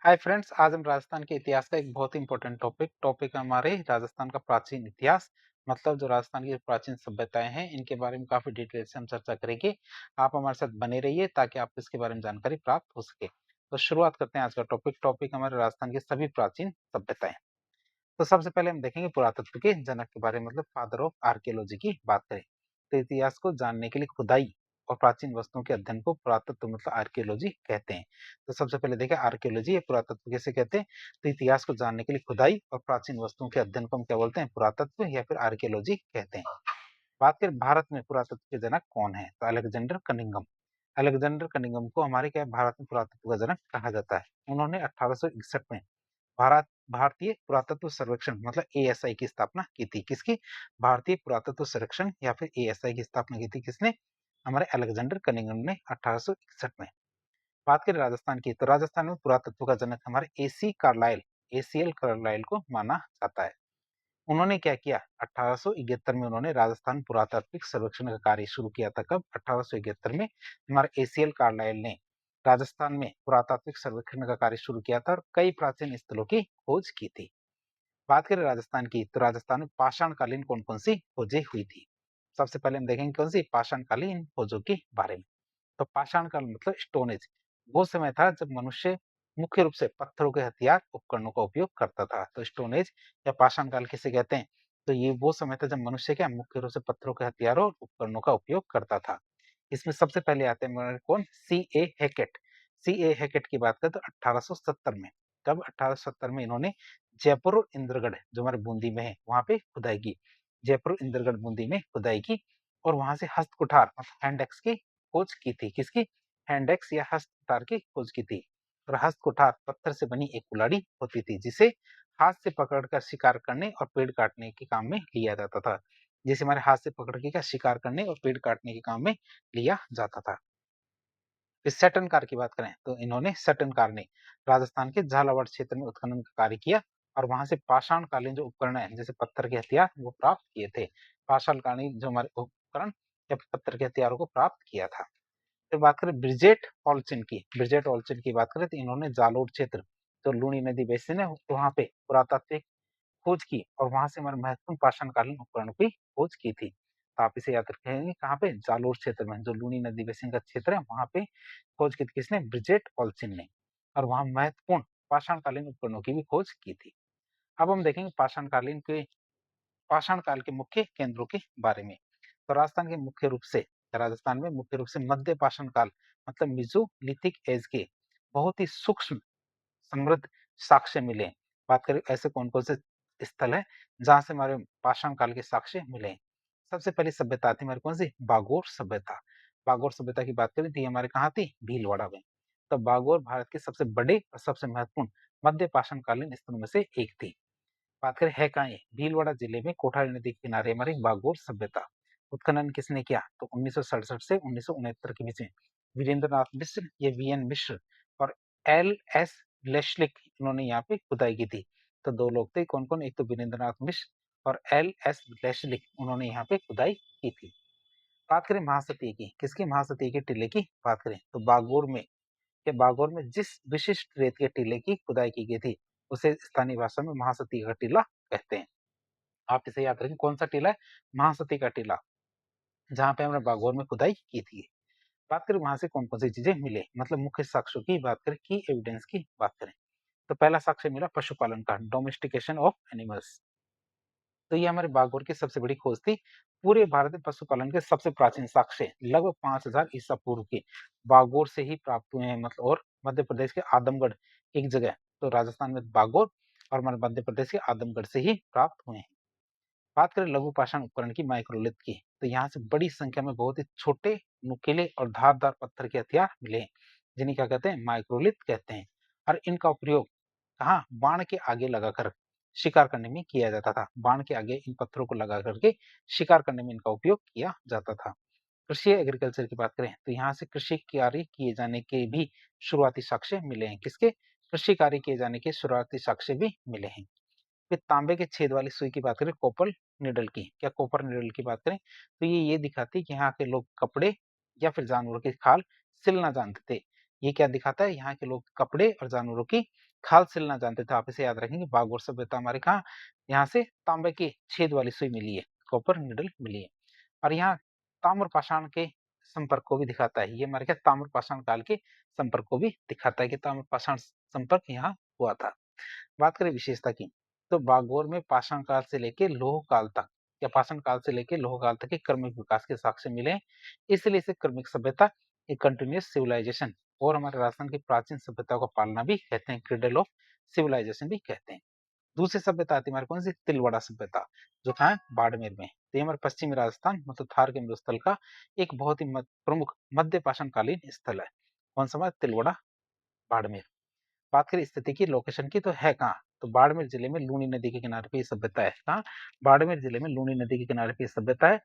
Hi friends, आज हम राजस्थान के इतिहास का एक बहुत ही इंपॉर्टेंट टॉपिक है हमारे राजस्थान का प्राचीन इतिहास। मतलब जो राजस्थान की प्राचीन सभ्यताएं हैं इनके बारे में काफी डिटेल से हम चर्चा करेंगे। आप हमारे साथ बने रहिए ताकि आपको इसके बारे में जानकारी प्राप्त हो सके। तो शुरुआत करते हैं आज का टॉपिक हमारे राजस्थान की सभी प्राचीन सभ्यताएं। तो सबसे पहले हम देखेंगे पुरातत्व के जनक के बारे में, मतलब फादर ऑफ आर्कियोलॉजी की बात करें। तो इतिहास को जानने के लिए खुदाई और प्राचीन वस्तुओं के अध्ययन को पुरातत्व मतलब आर्कियोलॉजी कहते हैं। तो सबसे पहले देखें आर्कियोलॉजी या पुरातत्व किसे कहते हैं। तो इतिहास को जानने के लिए खुदाई और प्राचीन वस्तुओं के अध्ययन को हम क्या बोलते हैं, पुरातत्व या फिर आर्कियोलॉजी कहते हैं। बात करें भारत में पुरातत्व के जनक कौन है, तो अलेक्जेंडर कनिंघम। अलेक्जेंडर कनिंघम को हमारे क्या भारत में पुरातत्व का जनक कहा जाता है। उन्होंने 1861 में भारत भारतीय पुरातत्व सर्वेक्षण मतलब एएसआई की स्थापना की थी। किसकी? भारतीय पुरातत्व सर्वेक्षण या फिर एएसआई की स्थापना की थी किसने? हमारे अलेक्जेंडर कनिंघम ने 1861 में। बात करें राजस्थान की, तो राजस्थान में पुरातत्व का जनक हमारे एसी कार्लाइल एसीएल कार्लाइल को माना जाता है। उन्होंने क्या किया, 1871 में उन्होंने राजस्थान पुरातात्विक सर्वेक्षण का कार्य शुरू किया था। कब? 1871 में हमारे एसीएल कार्लाइल ने राजस्थान में पुरातात्विक सर्वेक्षण का कार्य शुरू किया था और कई प्राचीन स्थलों की खोज की थी। बात करें राजस्थान की, तो राजस्थान में पाषाणकालीन कौन कौन सी खोजें हुई थी। सबसे पहले हम देखेंगे कौन सी पाषाणकालीन खोजों के बारे में। तो पाषाण काल मतलब स्टोन एज, वो समय था जब मनुष्य मुख्य रूप से पत्थरों के हथियार उपकरणों का उपयोग करता था। तो स्टोन एज या पाषाण काल किसे कहते हैं? तो ये वो समय था जब मनुष्य क्या मुख्य रूप से पत्थरों के हथियारों और उपकरणों का उपयोग करता था। इसमें सबसे पहले आते हैं हमारे कौन, सी ए हैकेट। सी ए हैकेट की बात करें तो 1870 में। कब? 1870 में इन्होंने जयपुर और इंद्रगढ़ जो हमारे बूंदी में है वहां पे खुदाई की। जयपुर इंद्रगढ़ बूंदी में खुदाई की और वहां से हस्त कुठार हैंड एक्स की खोज की थी। किसकी? हैंड एक्स या हस्त कुठार की खोज की थी। और हस्त कुठार पत्थर से बनी एक कुल्हाड़ी होती थी जिसे हाथ से पकड़कर शिकार करने और पेड़ काटने के काम में लिया जाता था। जिसे हमारे हाथ से पकड़ के क्या शिकार करने और पेड़ काटने के काम में लिया जाता था। फिर सैटर्न कार की बात करें तो इन्होंने सैटर्न कार ने राजस्थान के झालावाड़ क्षेत्र में उत्खनन का कार्य किया और वहां से पाषाण कालीन जो उपकरण है जैसे पत्थर के हथियार वो प्राप्त किए थे। पाषाण कालीन जो हमारे उपकरण या पत्थर के हथियारों को प्राप्त किया था। फिर बात करें ब्रिजेट ऑल्चिन की, ब्रिजेट ऑल्चिन की बात करें तो इन्होंने जालोर क्षेत्र जो लूनी नदी बेसिन है वहां पे पुरातात्विक खोज की और वहां से हमारे महत्वपूर्ण पाषाणकालीन उपकरणों की खोज की थी। तो आप इसे याद रखेंगे कहाँ पे, जालोर क्षेत्र में जो लूनी नदी बेसिन का क्षेत्र है वहां पे खोज की थी किसने? ब्रिजेट ऑल्चिन ने। और वहां महत्वपूर्ण पाषाणकालीन उपकरणों की भी खोज की थी। अब हम देखेंगे पाषाण काल के मुख्य केंद्रों के बारे में। तो राजस्थान में मुख्य रूप से मध्य पाषाण काल मतलब मिजोलिथिक एज के बहुत ही सूक्ष्म समृद्ध साक्ष्य मिले। बात करें ऐसे कौन कौन से स्थल है जहां से हमारे पाषाण काल के साक्ष्य मिले। सबसे पहली सभ्यता थी हमारी कौन सी? बागोर सभ्यता। बागोर सभ्यता की बात करें थी हमारे कहाँ थी? भीलवाड़ा में। तो बागोर भारत के सबसे बड़े और सबसे महत्वपूर्ण मध्य पाषाण कालीन स्थलों में से एक थी। बात करें है कहाँ ये? भीलवाड़ा जिले में कोठारी नदी के किनारे हमारी बागोर सभ्यता। उत्खनन किसने किया? तो 1967 से 1969 के बीच में वीरेंद्रनाथ मिश्र, ये वीएन मिश्र और एल एस लेशलिक इन्होंने यहाँ पे खुदाई की थी। तो दो लोग थे, कौन कौन? एक तो वीरेंद्रनाथ मिश्र और एल एस लेशलिक, उन्होंने यहाँ पे खुदाई की थी। बात करें महासती की, किसकी? महासती के टीले की बात करें तो बागोर में जिस विशिष्ट रेत के टीले की खुदाई की गई थी उसे स्थानीय भाषा में महासती का टीला कहते हैं। आप इसे याद रखें, कौन सा टीला है? महासती का टीला, जहां पे हमने बागोर में खुदाई की थी। बात करें वहां से कौन कौन सी चीजें मिले, मतलब मुख्य साक्ष्यों की बात करें, की एविडेंस की बात करें तो पहला साक्ष्य मिला पशुपालन का, डोमेस्टिकेशन ऑफ एनिमल्स। तो ये हमारे बागोर की सबसे बड़ी खोज थी। पूरे भारत में पशुपालन के सबसे प्राचीन साक्ष्य लगभग 5000 ईसा पूर्व के बागोर से ही प्राप्त हुए हैं। मतलब और मध्य प्रदेश के आदमगढ़ एक जगह, तो राजस्थान में बागोर और हमारे मध्य प्रदेश के आदमगढ़ से ही प्राप्त हुए हैं। बात करें लघु पाषाण उपकरण की, माइक्रोलिथ की, तो यहाँ से बड़ी संख्या में बहुत ही छोटे, नुकीले और धारदार पत्थर के हथियार मिले हैं जिन्हें क्या कहते हैं? माइक्रोलिथ कहते हैं। और इनका उपयोग कहाँ? बाण के आगे लगाकर शिकार करने में किया जाता था। बाण के आगे इन पत्थरों को लगा करके शिकार करने में इनका उपयोग किया जाता था। कृषि एग्रीकल्चर की बात करें तो यहाँ से कृषि कार्य किए जाने के भी शुरुआती साक्ष्य मिले हैं। किसके? कृषि कार्य किए जाने के शुरुआती साक्ष्य भी मिले हैं। फिर तांबे के छेद वाली सुई की बात करें, कॉपर निडल की, क्या कॉपर निडल की बात करें तो ये दिखाती है कि यहाँ के लोग कपड़े या फिर जानवरों की खाल सिलना जानते थे। ये क्या दिखाता है? यहाँ के लोग कपड़े और जानवरों की खाल सिलना जानते थे। आप इसे याद रखेंगे। बागोर सभ्यता हमारे कहाँ? यहाँ से तांबे की छेद वाली सुई मिली है, कॉपर निडल मिली है। और यहाँ ताम्र पाषाण के संपर्क को भी दिखाता है। ये हमारे क्या ताम्र पाषाण काल के संपर्क को भी दिखाता है कि ताम्र पाषाण संपर्क यहाँ हुआ था। बात करें विशेषता की, तो बागोर में पाषाण काल से लेके लौह काल तक या पाषाण काल से लेके लौह काल तक के क्रमिक विकास के साक्ष्य मिले हैं। इसलिए इसे क्रमिक सभ्यता, एक कंटिन्यूअस सिविलाइजेशन और हमारे राजस्थान की प्राचीन सभ्यता को पालना भी कहते हैं, क्रेडल ऑफ सिविलाइजेशन भी कहते हैं। दूसरी सभ्यता आती है हमारे कौन सी? तिलवाड़ा सभ्यता, जो कहाँ है? बाड़मेर में। तो ये हमारे पश्चिमी राजस्थान मतलब थार के मरुस्थल का एक बहुत ही प्रमुख मध्य पाषाण कालीन स्थल है। कौन सा? तिलवाड़ा, बाड़मेर। बात करें स्थिति की, लोकेशन की, तो है कहाँ? तो बाड़मेर जिले में लूनी नदी के किनारे पे ये सभ्यता है। कहाँ? बाड़मेर जिले में लूनी नदी के किनारे पे ये सभ्यता है।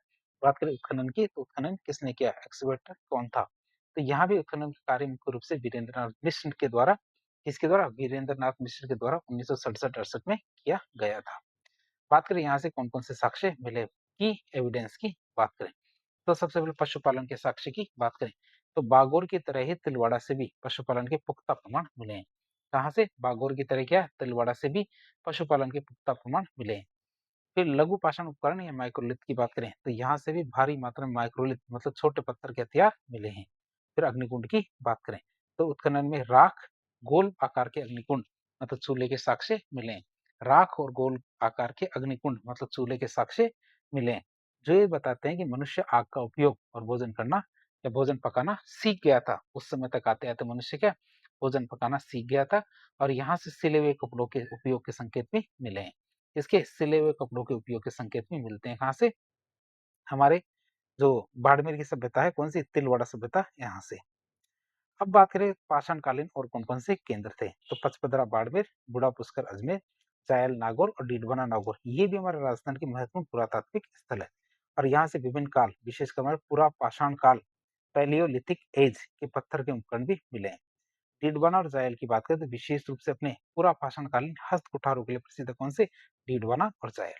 बात करें उत्खनन की, तो उत्खनन किसने किया? एक्सकवेटर कौन था? तो यहाँ भी उत्खनन का कार्य मुख्य रूप से वीरेंद्रनाथ मिश्र के द्वारा, किसके द्वारा? वीरेंद्रनाथ मिश्र के द्वारा 1967-68 में किया गया था। बात करें यहाँ से कौन कौन से साक्ष्य मिले की एविडेंस की बात करें, तो सबसे पहले पशुपालन के साक्ष्य की बात करें, तो बागोर की तरह ही तिलवाड़ा से भी पशुपालन के पुख्ता प्रमाण मिले हैं। कहाँ से? बागोर की तरह क्या? तिलवाड़ा से भी पशुपालन के पुख्ता प्रमाण मिले हैं। फिर लघु पाषाण उपकरण या माइक्रोलिथ की बात करें, तो यहाँ से भी भारी मात्रा में माइक्रोलिथ मतलब छोटे पत्थर के हथियार मिले हैं। फिर अग्निकुंड की बात करें, तो उत्खनन में राख, गोल आकार के अग्निकुंड मतलब चूल्हे के साक्ष्य मिले हैं। राख और गोल आकार के अग्निकुंड मतलब चूल्हे के साक्ष्य मिले हैं, जो ये बताते हैं कि मनुष्य आग का उपयोग और भोजन करना या भोजन पकाना सीख गया था। उस समय तक आते आते मनुष्य क्या भोजन पकाना सीख गया था। और यहाँ से सिले हुए कपड़ों के उपयोग के संकेत भी मिले हैं। इसके सिले हुए कपड़ों के उपयोग के संकेत भी मिलते हैं। कहाँ से? हमारे जो बाड़मेर की सभ्यता है, कौन सी? तिलवाड़ा सभ्यता, यहाँ से। अब बात करें पाषाण कालीन और कौन कौन से केंद्र थे, तो पचपदरा बाड़मेर, बुढ़ा पुष्कर अजमेर, चायल नागौर और डीडवाना नागौर, ये भी हमारे राजस्थान की महत्वपूर्ण पुरातात्विक स्थल है। और यहाँ से विभिन्न काल, विशेषकर हमारे पूरा पाषाण काल, पैलियोलिथिक एज के पत्थर के उपकरण भी मिले हैं। डीडवाना और जायल की बात करें तो विशेष रूप से अपने पूरा पाषाण कालीन हस्त कुठारों के लिए प्रसिद्ध है। कौन से? डीडवाना और जायल।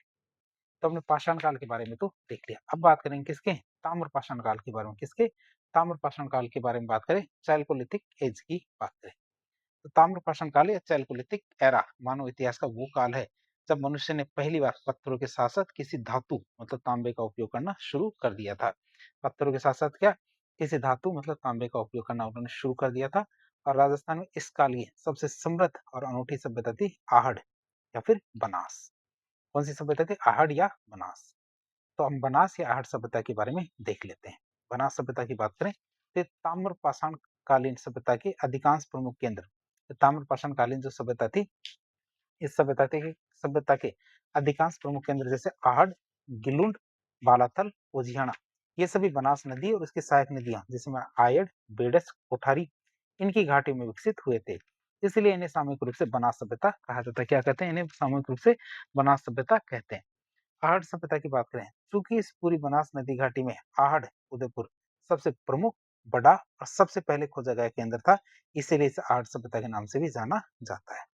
तो हमने पाषाण काल के बारे में तो देख लिया। अब बात करेंगे किसके? ताम्र पाषाण काल के बारे में। किसके? ताम्र पाषाण काल के बारे में बात करें, चैल्कोलिथिक एज की बात करें, तो ताम्र पाषाण काल या चैल्कोलिथिक एरा मानव इतिहास का वो काल है जब मनुष्य ने पहली बार पत्थरों के साथ साथ किसी धातु मतलब तांबे का उपयोग करना शुरू कर दिया था। पत्थरों के साथ साथ क्या? किसी धातु मतलब तांबे का उपयोग करना उन्होंने शुरू कर दिया था। और राजस्थान में इस काल की सबसे समृद्ध और अनूठी सभ्यता थी आहड़ या फिर बनास। कौन सी सभ्यता थी? आहड़ या बनास। तो हम बनास या आहड़ सभ्यता के बारे में देख लेते हैं। बनास सभ्यता की बात करें तो ताम्र पाषाण कालीन सभ्यता के अधिकांश प्रमुख केंद्र, ताम्र पाषाण कालीन जो सभ्यता थी, इस सभ्यता के अधिकांश प्रमुख केंद्र जैसे आहड़, गिलुंड, बालाथल, ओजियाना, ये सभी बनास नदी और उसकी सहायक नदियां जिसमें आयड, बेडस, कोठारी, इनकी घाटी में विकसित हुए थे। इसलिए इन्हें सामूहिक रूप से बनास सभ्यता कहा जाता है। क्या कहते हैं? इन्हें सामूहिक रूप से बनास सभ्यता कहते हैं। आहड़ सभ्यता की बात करें, चूंकि इस पूरी बनास नदी घाटी में आहड़, उदयपुर सबसे प्रमुख, बड़ा और सबसे पहले खोजा गया केंद्र था, इसीलिए इसे आहड़ सभ्यता के नाम से भी जाना जाता है।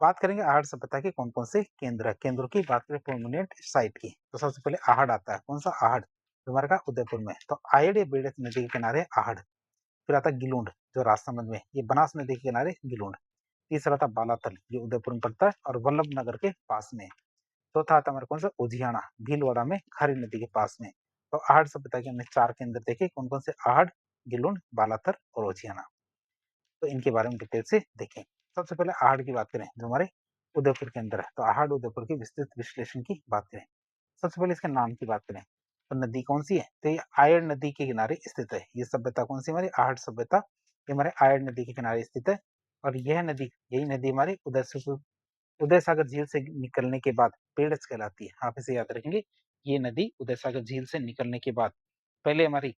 बात करेंगे आहड़ सभ्यता के कौन कौन से केंद्र है। केंद्रों की बात करें प्रोमिनेंट साइट की, तो सबसे पहले आहड़ आता है। कौन सा? आहड़, जो हमारे का उदयपुर में। तो आयड या बेडस नदी के किनारे आहड़। फिर आता गिलुंड जो राजसमंद में, ये बनास नदी के किनारे गिलुंड। तीसरा था बालातल, जो उदयपुर में पड़ता है और वल्लभ नगर के पास में। चौथा आता हमारे कौन सा? उजियाना, भीलवाड़ा में खारी नदी के पास में। तो आहड़ सभ्यता के हमने 4 केंद्र देखे, कौन कौन से? आहड़, गिलुंड, बालातर और उजियाना। तो इनके बारे में डिटेल से देखें। सबसे पहले आहड़ की बात करें जो हमारे उदयपुर के अंदर है, तो आहड़ उदयपुर की विस्तृत विश्लेषण की बात करें। सबसे पहले इसके नाम की बात करें, तो नदी कौन सी है? तो ये आयड़ नदी के किनारे स्थित है। ये सभ्यता कौन सी? हमारी आहड़ सभ्यता, ये हमारे आयड़ नदी के किनारे स्थित है। और यह नदी, यही नदी हमारी उदय सागर झील से निकलने के बाद पेड़च कहलाती है। आप इसे याद रखेंगे। ये नदी उदय सागर झील से निकलने के बाद पहले हमारी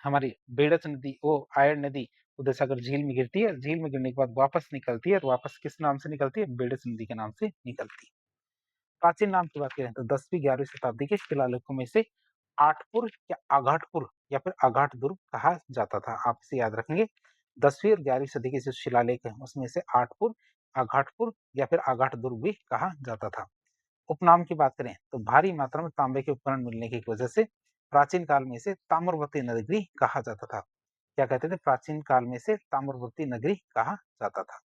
हमारी बेड़च नदी, वो आयड़ नदी उदय सागर झील में गिरती है। झील में गिरने के बाद वापस निकलती है और वापस किस नाम से निकलती है? बेड़च नदी के नाम से निकलती है। प्राचीन नाम की बात करें तो 10वीं-11वीं शताब्दी के शिलालेखों में से आठपुर या आघाटपुर या फिर आघाट दुर्ग कहा जाता था। आप इसे याद रखेंगे। 10वीं और 11वीं सदी के जो शिलालेख है उसमें से आठपुर, आघाटपुर या फिर आघाट दुर्ग भी कहा जाता था। उपनाम की बात करें तो भारी मात्रा में तांबे के उपकरण मिलने की वजह से प्राचीन काल में इसे ताम्रवती नगरी कहा जाता था। क्या कहते थे, प्राचीन काल में इसे ताम्रवर्ती नगरी कहा जाता था।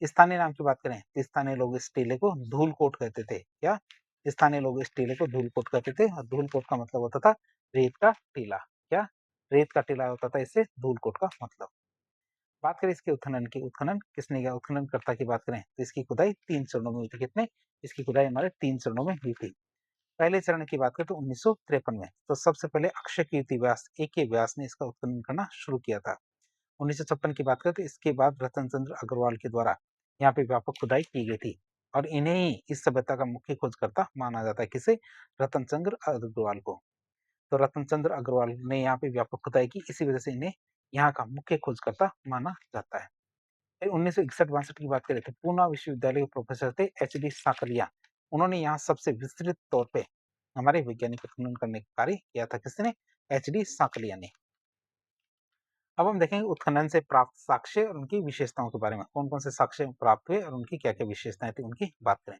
स्थानीय नाम की बात करें तो स्थानीय लोग इस टीले को धूलकोट कहते थे। क्या? स्थानीय लोग इस टीले को धूलकोट कहते थे और धूलकोट का मतलब होता था रेत का टीला। क्या? रेत का टीला होता था, इससे धूलकोट का मतलब। बात करें इसके उत्खनन की, उत्खनन किसने किया, उत्खननकर्ता की बात करें तो इसकी खुदाई 3 चरणों में हुई थी। कितने? इसकी खुदाई हमारे 3 चरणों में हुई थी। पहले चरण की बात करें तो 1953 में, तो सबसे पहले अक्षय कीर्ति व्यास ए.के. व्यास ने इसका उत्खनन करना शुरू किया था। 1956 की बात करें तो इसके बाद रतन चंद्र अग्रवाल के द्वारा यहाँ पे व्यापक खुदाई की गई थी और इन्हें ही इस सभ्यता का मुख्य खोजकर्ता माना जाता है। किसे? रतन चंद्र अग्रवाल को। तो रतन चंद्र अग्रवाल ने यहाँ पे व्यापक खुदाई की, इसी वजह से इन्हें यहाँ का मुख्य खोजकर्ता माना जाता है। फिर 1961-62 की बात करें तो पूना विश्वविद्यालय के प्रोफेसर थे एच.डी. साकलिया। उन्होंने यहाँ सबसे विस्तृत तौर पे हमारे वैज्ञानिक उत्खनन करने का कार्य किया था। किसने? एच.डी. साकलिया ने। अब हम देखेंगे उत्खनन से प्राप्त साक्ष्य और उनकी विशेषताओं के बारे में। कौन कौन से साक्ष्य प्राप्त हुए और उनकी क्या क्या विशेषताएं थी, उनकी बात करें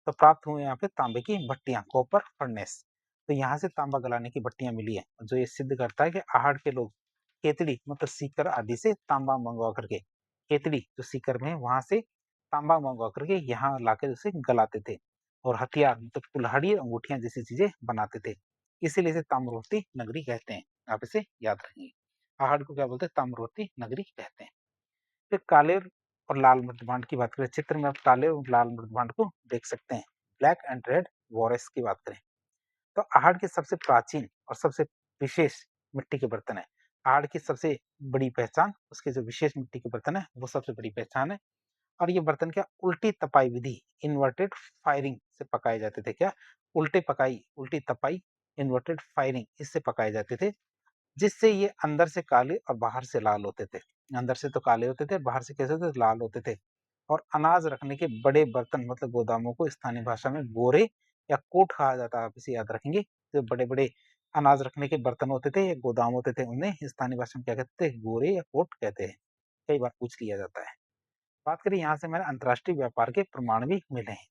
तो प्राप्त हुए यहाँ पे तांबे की भट्टियां, कॉपर फर्नेस। तो यहाँ से तांबा गलाने की भट्टियां मिली है, जो ये सिद्ध करता है कि आहड़ के लोग केतड़ी मतलब सीकर आदि से तांबा मंगवा करके, केतड़ी जो सीकर में है वहां से तांबा मंगवा करके यहाँ लाकर उसे गलाते थे और हथियार मतलब कुल्हाड़ी अंगूठियां जैसी चीजें बनाते थे। इसीलिए इसे ताम्रवर्ती नगरी कहते हैं। आप इसे याद रखेंगे। आहड़ को क्या बोलते हैं? ताम्रवर्ती नगरी कहते हैं। फिर काले और लाल मृदभांड की बात करें, चित्र में आप काले और लाल मृदभांड को देख सकते हैं। ब्लैक एंड रेड वॉरेस की बात करें तो आहड़ की सबसे प्राचीन और सबसे विशेष मिट्टी के बर्तन है। आहड़ की सबसे बड़ी पहचान उसके जो विशेष मिट्टी के बर्तन है वो सबसे बड़ी पहचान है। और ये बर्तन क्या उल्टी तपाई विधि, इन्वर्टेड फायरिंग से पकाए जाते थे। क्या? उल्टी तपाई, इन्वर्टेड फायरिंग, इससे पकाए जाते थे, जिससे ये अंदर से काले और बाहर से लाल होते थे। अंदर से तो काले होते थे, बाहर से कैसे होते थे? लाल होते थे। और अनाज रखने के बड़े बर्तन मतलब गोदामों को स्थानीय भाषा में गोरे या कोट कहा जाता है। आप इसे याद रखेंगे। जो बड़े बड़े अनाज रखने के बर्तन होते थे या गोदाम होते थे, उन्हें स्थानीय भाषा में क्या कहते थे? गोरे या कोट कहते हैं। कई बार पूछ लिया जाता है। बात करें यहाँ से हमारे अंतर्राष्ट्रीय व्यापार के प्रमाण भी मिले हैं।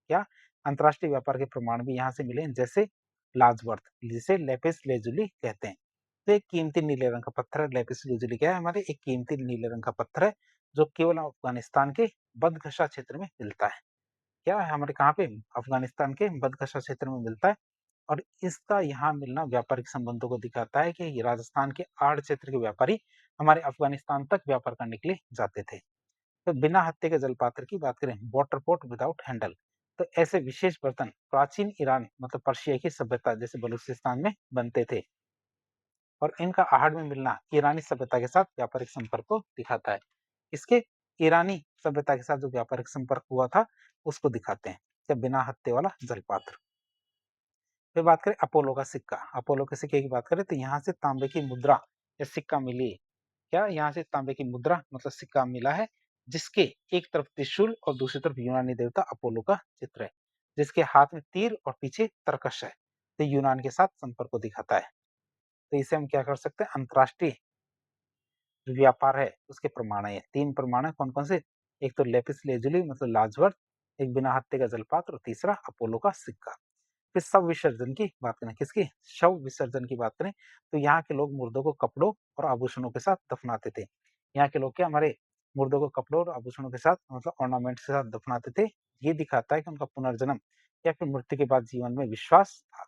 क्या? अंतर्राष्ट्रीय व्यापार के प्रमाण भी यहाँ से मिले हैं, जैसे लाजवर्थ, जिसे लेपिस लेजुली कहते हैं। तो एक कीमती नीले रंग का पत्थर है। लेपिस लेजुली क्या है? हमारे एक कीमती नीले रंग का पत्थर है, जो केवल अफगानिस्तान के बदखशा क्षेत्र में मिलता है। क्या है? हमारे कहाँ पे? अफगानिस्तान के बदखशा क्षेत्र में मिलता है। और इसका यहाँ मिलना व्यापारिक संबंधों को दिखाता है कि ये राजस्थान के आड़ क्षेत्र के व्यापारी हमारे अफगानिस्तान तक व्यापार करने के लिए जाते थे। तो बिना हत्थे के जलपात्र की बात करें, वाटर पॉट विदाउट हैंडल, तो ऐसे विशेष बर्तन प्राचीन ईरान मतलब पर्शिया की सभ्यता जैसे बलूचिस्तान में बनते थे। और इनका आहड़ में मिलना ईरानी सभ्यता के साथ व्यापारिक संपर्क को दिखाता है। इसके ईरानी सभ्यता के साथ जो व्यापारिक संपर्क हुआ था उसको दिखाते हैं, जब बिना हत्थे वाला जलपात्र। फिर बात करें अपोलो का सिक्का। अपोलो के सिक्के की बात करें तो यहाँ से तांबे की मुद्रा या सिक्का मिली है। क्या? यहाँ से तांबे की मुद्रा मतलब सिक्का मिला है, जिसके एक तरफ त्रिशूल और दूसरी तरफ यूनानी देवता अपोलो का चित्र है, जिसके हाथ में तीर और पीछे तरकश है। तो यूनान के साथ संपर्क को दिखाता है। तो इसे हम क्या कर सकते हैं? अंतरराष्ट्रीय व्यापार है उसके प्रमाण है। 3 प्रमाण है। कौन कौन से? एक तो लेपिस लेजुली मतलब लाजवर्थ, एक बिना हत्थे का जलपात्र और तीसरा अपोलो का सिक्का। फिर शव विसर्जन की बात करें, किसकी? शव विसर्जन की बात करें तो यहाँ के लोग मुर्दों को कपड़ों और आभूषणों के साथ दफनाते थे। यहाँ के लोग क्या हमारे मुर्दों को कपड़ों और आभूषणों के साथ मतलब ऑर्नामेंट्स के साथ दफनाते थे। ये दिखाता है कि उनका पुनर्जन्म या फिर मृत्यु के बाद जीवन में विश्वास था।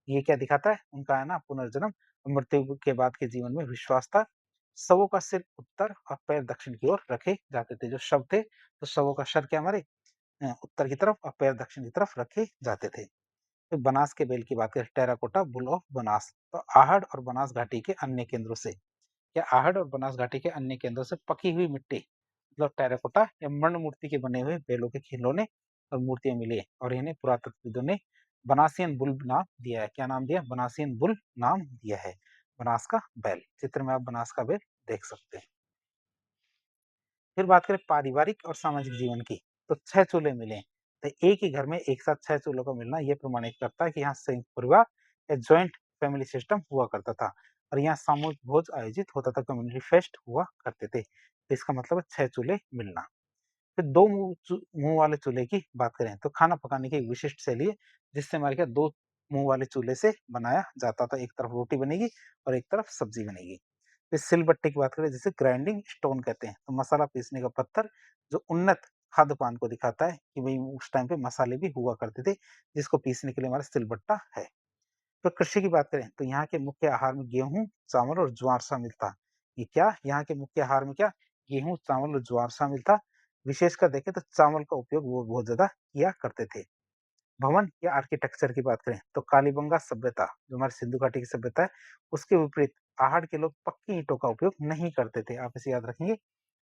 ये क्या दिखाता है? उनका है ना पुनर्जन्म और मृत्यु के बाद के जीवन में विश्वास था। शवों का सिर उत्तर और पैर दक्षिण की ओर रखे जाते थे। जो शव थे तो शवों का सर क्या हमारे उत्तर की तरफ और पैर दक्षिण की तरफ रखे जाते थे। तो बनास के बेल की बात करें, टेराकोटा बुल ऑफ बनास, तो आहड़ और बनास घाटी के अन्य केंद्रों से, या आहड़ और बनास घाटी के अन्य केंद्रों से पकी हुई मिट्टी मतलब टेराकोटा या मर्ण मूर्ति के बने हुए बेलों के खिलौने और मूर्तियां मिली है और इन्हें पुरातत्वविदों ने बनासियन बुल नाम दिया है। क्या नाम दिया? बनासियन बुल नाम दिया है। बनास का बैल, चित्र में आप बनास का बैल देख सकते हैं। फिर बात करें पारिवारिक और सामाजिक जीवन की, तो 6 चूल्हे मिले हैं। तो एक ही घर में एक साथ 6 चूल्हों का मिलना ये प्रमाणित करता है कि यहाँ संयुक्त परिवार या जॉइंट फैमिली सिस्टम हुआ करता था और यहाँ सामूहिक भोज आयोजित होता था, कम्युनिटी फेस्ट हुआ करते थे। तो इसका मतलब है 6 चूल्हे मिलना। फिर 2 मुँह वाले चूल्हे की बात करें तो खाना पकाने की एक विशिष्ट शैली है, जिससे हमारे क्या 2 मुँह वाले चूल्हे से बनाया जाता था। एक तरफ रोटी बनेगी और एक तरफ सब्जी बनेगी। फिर सिलबट्टे की बात करें जिसे ग्राइंडिंग स्टोन कहते हैं, तो मसाला पीसने का पत्थर जो उन्नत खाद्यपान को दिखाता है कि भई उस टाइम पे मसाले भी हुआ करते थे, जिसको पीसने के लिए हमारा सिलबट्टा है। तो कृषि की बात करें तो यहाँ के मुख्य आहार में गेहूँ, चावल और ज्वार शामिल था। ये क्या? यहाँ के मुख्य आहार में क्या? गेहूँ, चावल और ज्वार शामिल था। विशेषकर देखें तो चावल का उपयोग वो बहुत ज़्यादा किया करते थे। भवन या आर्किटेक्चर की बात करें तो कालीबंगा सभ्यता जो हमारे सिंधु घाटी की सभ्यता है उसके विपरीत आहड़ के लोग पक्की ईंटों का उपयोग नहीं करते थे। आप इसे याद रखेंगे।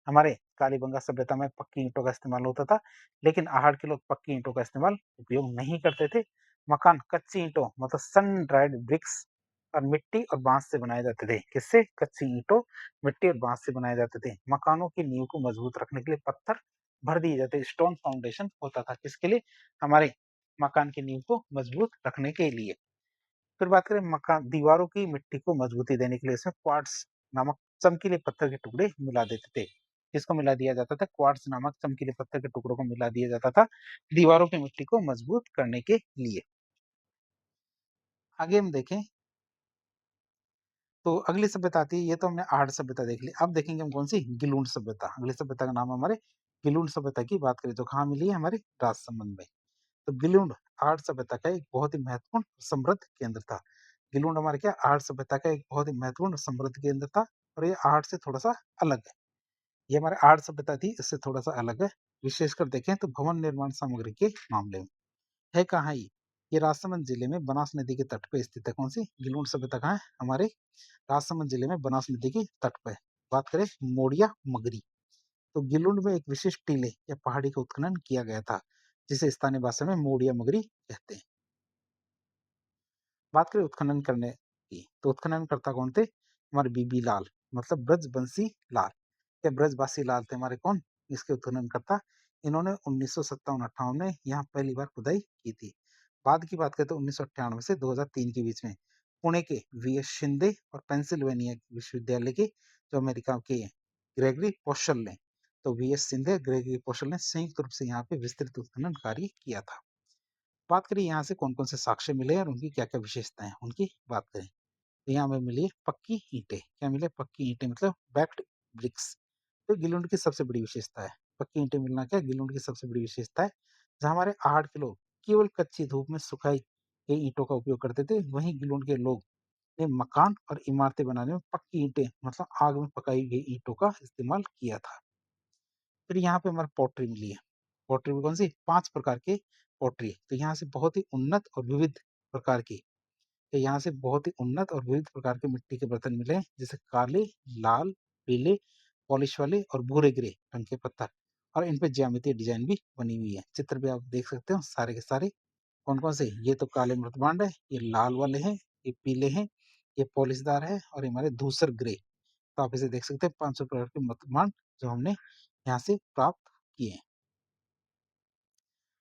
हमारे कालीबंगा सभ्यता में पक्की ईंटों का इस्तेमाल होता था, लेकिन आहड़ के लोग पक्की ईंटों का इस्तेमाल उपयोग नहीं करते थे। मकान कच्ची ईंटों मतलब सन ड्राइड ब्रिक्स और मिट्टी और बांस से बनाए जाते थे। किससे? कच्ची ईंटों, मिट्टी और बांस से बनाए जाते थे। मकानों की नींव को मजबूत रखने के लिए पत्थर भर दिए जाते। स्टोन फाउंडेशन होता था किसके लिए? हमारे मकान की नींव को मजबूत रखने के लिए। फिर बात करें मकान दीवारों की मिट्टी को मजबूती देने के लिए इसमें क्वार्ट्ज नामक चमकीले पत्थर के टुकड़े मिला देते थे। किसको मिला दिया जाता था? क्वार्ट्ज नामक चमकीले पत्थर के टुकड़ों को मिला दिया जाता था दीवारों की मिट्टी को मजबूत करने के लिए। आगे हम देखें तो अगली सभ्यता आती है। ये तो हमने आहड़ सभ्यता देख ली। अब देखेंगे हम कौन सी? गिलूण सभ्यता। अगली सभ्यता का नाम है हमारे गिलूण सभ्यता की बात करें तो कहाँ मिली है? हमारे राजसमंद में। तो गिलुंड आहड़ सभ्यता का एक बहुत ही महत्वपूर्ण समृद्ध केंद्र था। गिलुंड हमारे क्या आहड़ सभ्यता का एक बहुत ही महत्वपूर्ण समृद्ध केंद्र था और ये आहड़ से थोड़ा सा अलग है। ये हमारे आहड़ सभ्यता थी इससे थोड़ा सा अलग है। विशेषकर देखें तो भवन निर्माण सामग्री के मामले में है कहाँ ये राजसमंद जिले में बनास नदी के तट पे स्थित है। कौन सी? गिलुंड सभ्यता कहाँ है? हमारे राजसमंद जिले में बनास नदी के तट पे। बात करें मोड़िया मगरी तो गिलुंड में एक विशिष्ट टीले या पहाड़ी का उत्खनन किया गया था जिसे स्थानीय भाषा में मोड़िया मगरी कहते हैं। बात करें उत्खनन करने की तो उत्खननकर्ता कौन थे? हमारे बीबी लाल मतलब ब्रजबंशी लाल या ब्रजबासी लाल थे हमारे कौन? इसके उत्खननकर्ता। इन्होंने 1957-58 में यहाँ पहली बार खुदाई की थी। बाद की बात करें तो 1998 से 2003 के बीच में पुणे के वी एस शिंदे और पेंसिल्वेनिया विश्वविद्यालय के जो अमेरिका के ग्रेगरी पोशल ने तो वी एस शिंदे ग्रेगरी पोशल ने संयुक्त रूप से यहाँ पे विस्तृत उत्खनन कार्य किया था। बात करें यहाँ से कौन-कौन से साक्ष्य मिले और उनकी क्या-क्या विशेषताएँ हैं, उनकी बात करें। तो यहाँ हमें मिली है पक्की ईंटें। क्या मिले? पक्की ईंटें मतलब बैक्ड ब्रिक्स। तो गिलोंड की सबसे बड़ी विशेषता है। पक्की ईंटें मिलना क्या गिलोंड की सबसे बड़ी विशेषता है। जहाँ हमारे आहड़ के लोग केवल कच्ची धूप में सुखाई गई ईंटों का उपयोग करते थे, वहीं गिलोंड के लोग ने मकान और इमारतें बनाने में पक्की ईंटें मतलब आग में पकाई गई ईंटों का इस्तेमाल किया था। फिर यहाँ पे हमारे पॉटरी मिली है। पॉटरी में कौन-सी? 5 प्रकार के पॉटरी। तो यहाँ से बहुत ही उन्नत और विविध प्रकार की तो यहाँ से बहुत ही उन्नत और विविध प्रकार के मिट्टी के बर्तन मिले हैं, जैसे काले, लाल, पीले, पॉलिश वाले और भूरे ग्रे रंग के पत्थर और इन पे ज्यामितीय डिजाइन भी बनी हुई है। चित्र भी आप देख सकते हो सारे के सारे। कौन-कौन से? ये तो काले मृतबांड है, ये लाल वाले हैं, ये पीले हैं, ये पॉलिशदार है और ये हमारे धूसर ग्रे। तो आप इसे देख सकते हैं 500 प्रकार के मृतबांड जो हमने यहाँ से प्राप्त किए हैं।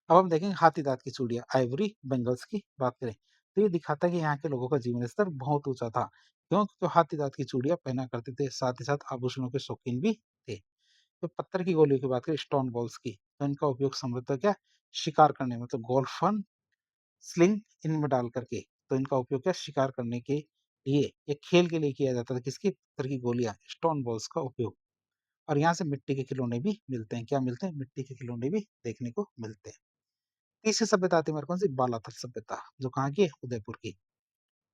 अब हम देखेंगे हाथी दाँत की चूड़ियाँ, आइवरी बेंगल्स की बात करें, तो ये दिखाता है कि यहाँ के लोगों का जीवन स्तर बहुत ऊँचा था। क्यों? तो हाथी दाँत की चूड़ियाँ पहना करते थे, साथ ही साथ आभूषणों के शौकीन भी थे। तो पत्थर की गोलियों की बात करें, स्टोन बॉल्स की, तो इनका उपयोग संभवतः क्या शिकार करने मतलब गोल्फ फन, स्लिंग इनमें डाल करके, तो इनका उपयोग क्या शिकार करने के लिए या खेल के लिए किया जाता था। किसकी? पत्थर की गोलियाँ, स्टोन बॉल्स का उपयोग। और यहाँ से मिट्टी के खिलौने भी मिलते हैं। क्या मिलते हैं? मिट्टी के खिलौने भी देखने को मिलते हैं। तीसरी सभ्यता आती है हमारे कौन सी? बालाथल सभ्यता, जो कहाँ की है? उदयपुर की।